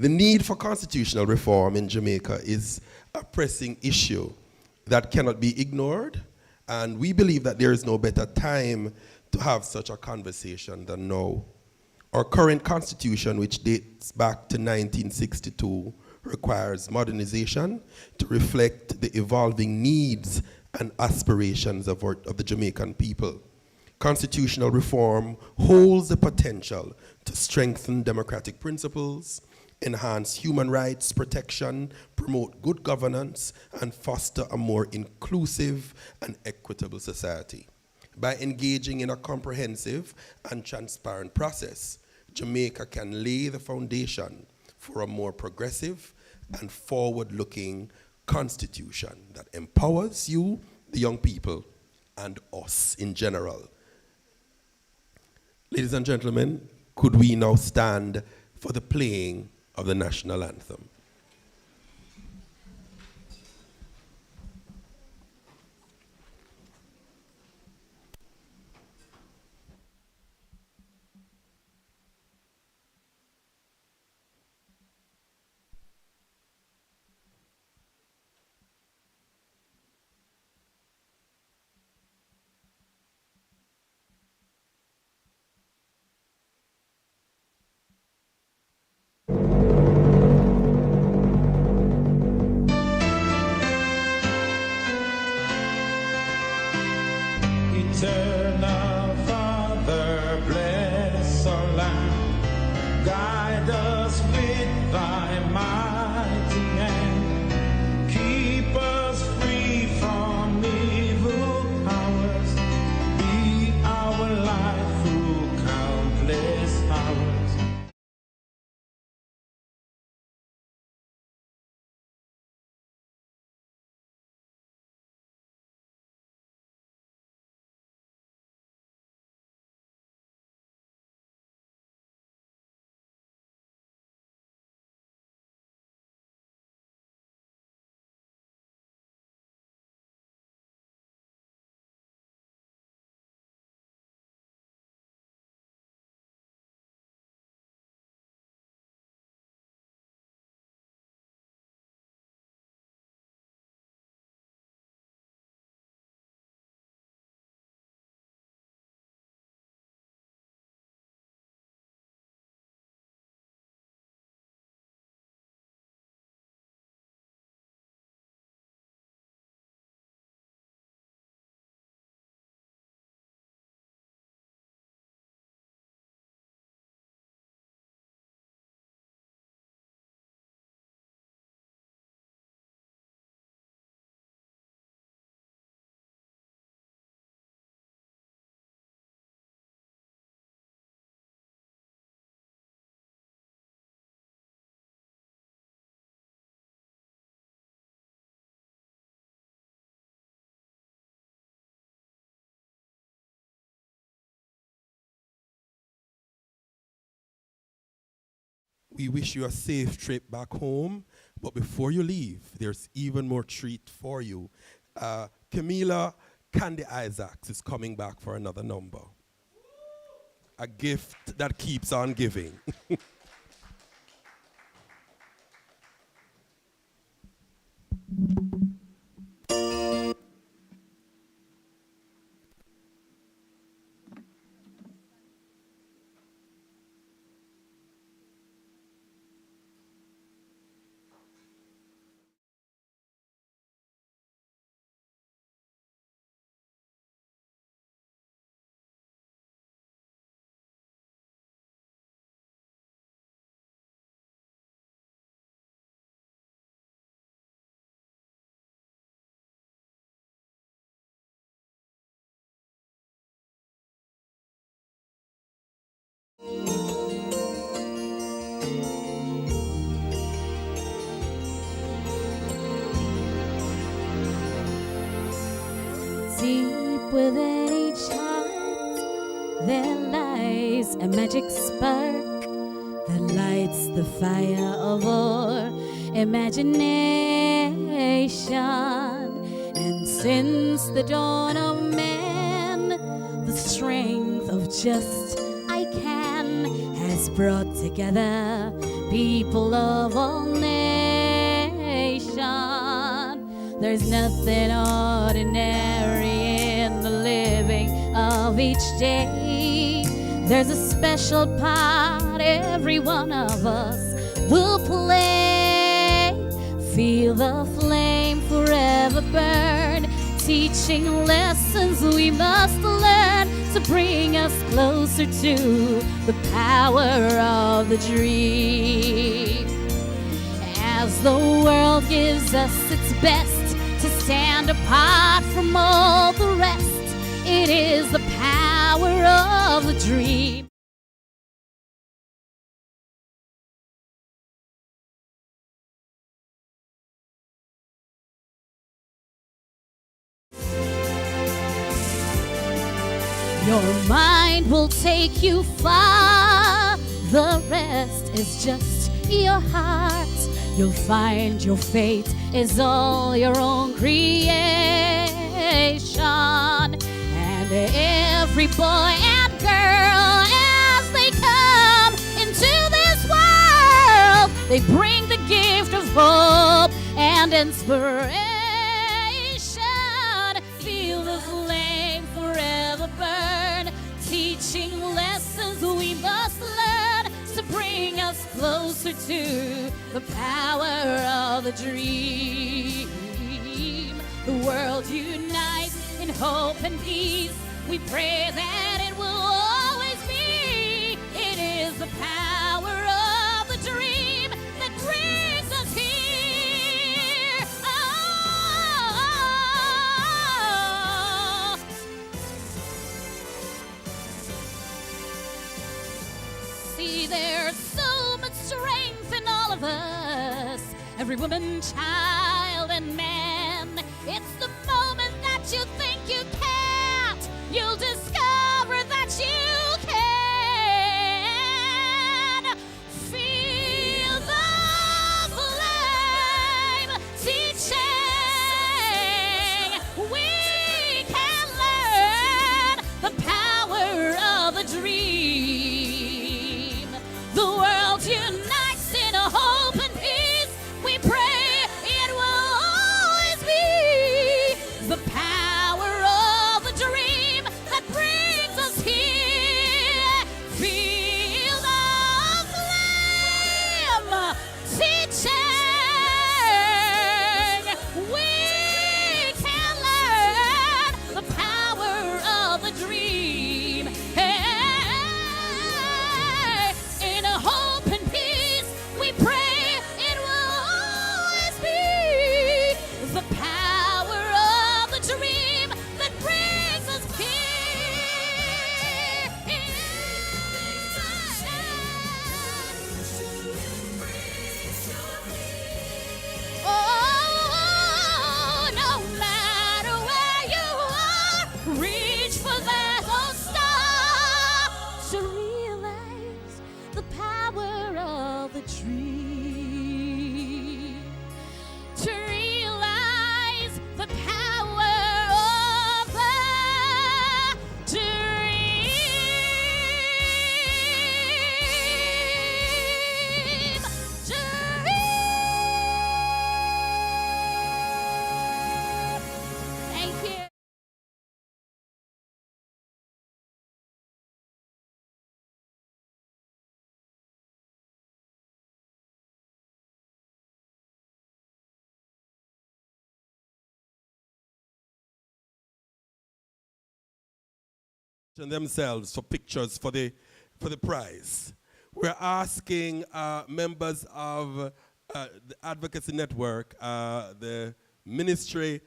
[SPEAKER 6] The need for constitutional reform in Jamaica is a pressing issue that cannot be ignored, and we believe that there is no better time to have such a conversation than now. Our current constitution, which dates back to 1962, requires modernization to reflect the evolving needs and aspirations of the Jamaican people. Constitutional reform holds the potential to strengthen democratic principles, enhance human rights protection, promote good governance, and foster a more inclusive and equitable society. By engaging in a comprehensive and transparent process, Jamaica can lay the foundation for a more progressive and forward-looking constitution that empowers you, the young people, and us in general. Ladies and gentlemen, could we now stand for the playing of the national anthem?
[SPEAKER 15] Eternal Father, bless our land. Guide us with thy mighty hand. Keep us free from evil powers. Be our life through countless hours.
[SPEAKER 6] We wish you a safe trip back home, but before you leave, there's even more treat for you. Camila Candy Isaacs is coming back for another number. A gift that keeps on giving.
[SPEAKER 11] Deep within each heart, there lies a magic spark that lights the fire of our imagination. And since the dawn of man, the strength of just I can has brought together people of all nations. There's nothing ordinary in the living of each day. There's a special part every one of us will play. Feel the flame forever burn, teaching lessons we must learn to bring us closer to the power of the dream. As the world gives us its best to stand apart from all the rest, it is the power of the dream. Your mind will take you far. The rest is just your heart. You'll find your fate is all your own creation. And every boy and girl, as they come into this world, they bring the gift of hope and inspiration. Feel the flame forever burn, teaching lessons we must learn to bring us closer to the power of the dream. The world unites in hope and peace. We pray that it will always be. It is the power of the dream that brings us here. Oh. See, there's so much strength in all of us, every woman, child, and man. It's the moment that you think you can't, you'll discover that you can. Feel the flame teaching. We can learn the power of a dream. The world unites in a hope and peace. We pray it will always be the power of a dream that brings us here. Feel the flame teaching. We can learn the power of a dream. Hey, in a hope and peace, we pray it will always be the power of the dream that brings us here. Oh, no matter where you are, reach for that old star to realize the power of the dream. To realize the power of the dream. Thank you.
[SPEAKER 6] Themselves for pictures for the prize. We're asking members of the Advocacy Network, the ministry,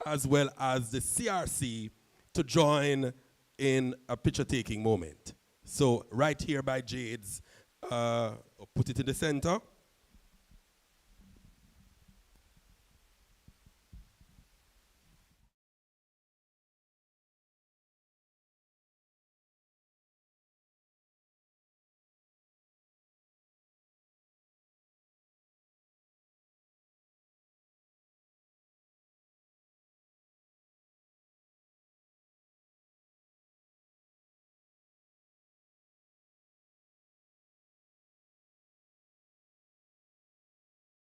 [SPEAKER 6] as well as the CRC to join in a picture-taking moment. So right here by Jade's, put it in the center.